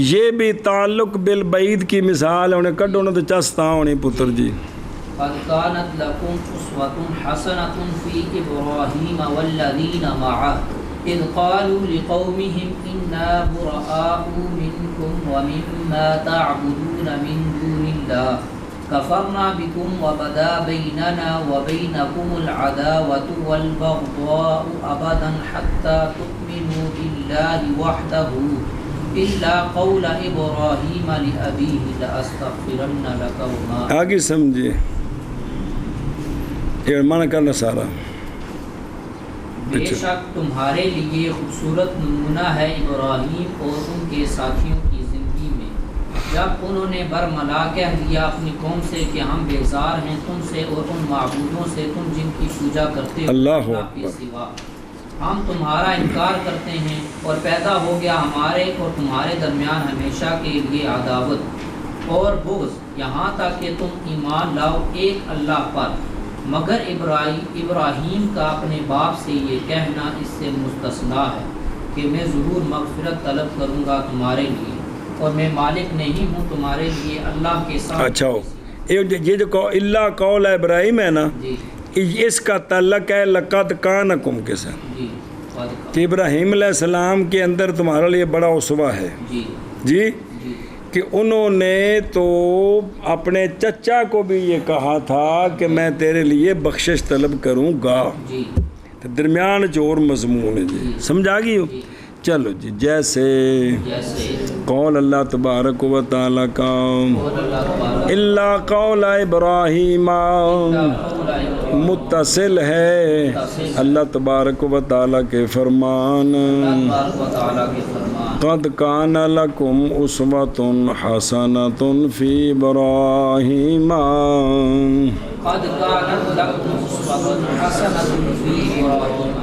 یہ بھی تعلق بالبعید کی مثال ہے انہیں کڈو نہ تو چستا ہونی پتر جی قد كانت لكم أسوة حسنة في إبراهيم والذين معه إذ قالوا لقومهم إنا براء منكم ومما تعبدون من دون الله كفرنا بكم وبدا بيننا وبينكم العداوة والبغضاء أبدا حتى تؤمنوا بالله وحده إلا قول إبراهيم لأبيه لأستغفرن لك وما آگے سمجھے یہ مانا کرنا سارا بے شک تمہارے لیے خوبصورت نمونہ ہے ابراہیم اور ان کے ساتھیوں کی زندگی میں جب انہوں نے برملا کہہ دیا اپنی قوم سے کہ ہم بیزار ہیں تم سے اور ان معبودوں سے تم جن کی پوجا کرتے ہو اللہ کے سوا ہم تمہارا انکار کرتے ہیں اور پیدا ہو گیا ہمارے اور تمہارے درمیان ہمیشہ کے لیے عداوت اور بغض یہاں تک کہ تم ایمان لاؤ ایک اللہ پر مگر ابراہیم کا اپنے باپ سے یہ کہنا اس سے مستثنا ہے کہ میں ضرور مغفرت طلب کروں گا تمہارے لیے اور میں مالک نہیں ہوں تمہارے لیے اللہ کے ساتھ اچھا ہو یہ جو اللہ قول ابراہیم ہے نا جی اس کا تعلق ہے لقد کانکم کے ساتھ جی کہ ابراہیم علیہ السلام کے اندر تمہارے لیے بڑا اسوہ ہے جی جی جی کہ انہوں نے تو اپنے چچا کو بھی یہ کہا تھا کہ میں تیرے لیے بخشش طلب کروں گا جی تو درمیان چور مضمون ہے جی سمجھا گئی ہو چلو جی جیسے قول اللہ تبارک و تعالیٰ کا اللہ قول ابراہیم متصل ہے اللہ تبارک و تعالیٰ کے فرمان قد کان لکم اسوۃ حسنۃ فی ابراہیم قد كانت لكم أسوة حسنة في إبراهيم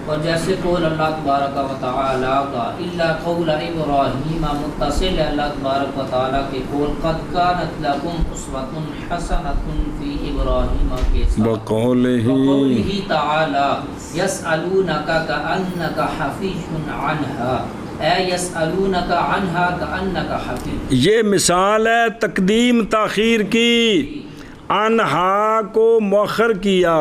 اور جیسے قول اللہ تبارک و تعالیٰ کا الا قول ابراہیم متصل اللہ تبارک و تعالیٰ کے قول قد كانت لكم أسوة حسنة في إبراهيم کے ساتھ وقوله تعالیٰ يسألونك كأنك حفي عنها اے يسألونك عنها كأنك حفي یہ مثال ہے تقدیم تاخیر کی انہا کو مؤخر کیا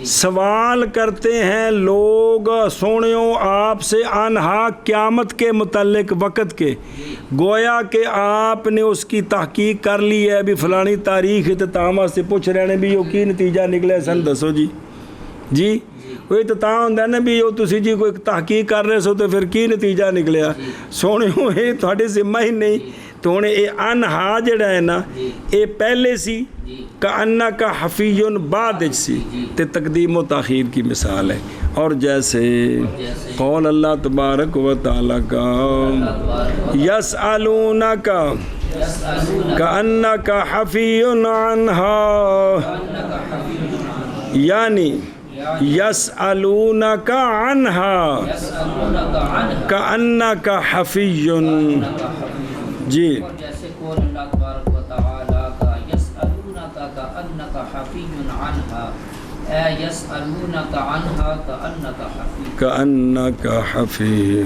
سوال کرتے ہیں لوگ سونیوں آپ سے انہا قیامت کے متعلق وقت کے گویا کہ آپ نے اس کی تحقیق کر لی ہے ابھی فلانی تاریخ اختتام سے پوچھ رہے ہیں بھی وہ کی نتیجہ نکلے سن دسو جی جی وہی تو ہوتا نا بھی وہ تسی جی کوئی تحقیق کر رہے سو تو پھر کی نتیجہ نکلیا سونیوں یہ تھوڑے ذمہ ہی نہیں تو انہیں اے انہا جڑا ہے نا اے پہلے سی کا انا کا حفیون بعد سی تے تقدیم و تاخیر کی مثال ہے اور جیسے قول اللہ تبارک و تعالیٰ کا یسألونکا کأنک حفیون عنہا یعنی یسألونک عنہا کأنک حفیون جی قول اللہ تبارک و تعالی کا یسألونک کأنک حفی عنہا، اے یسألونک عنہا کأنک حفی، كأنك حفي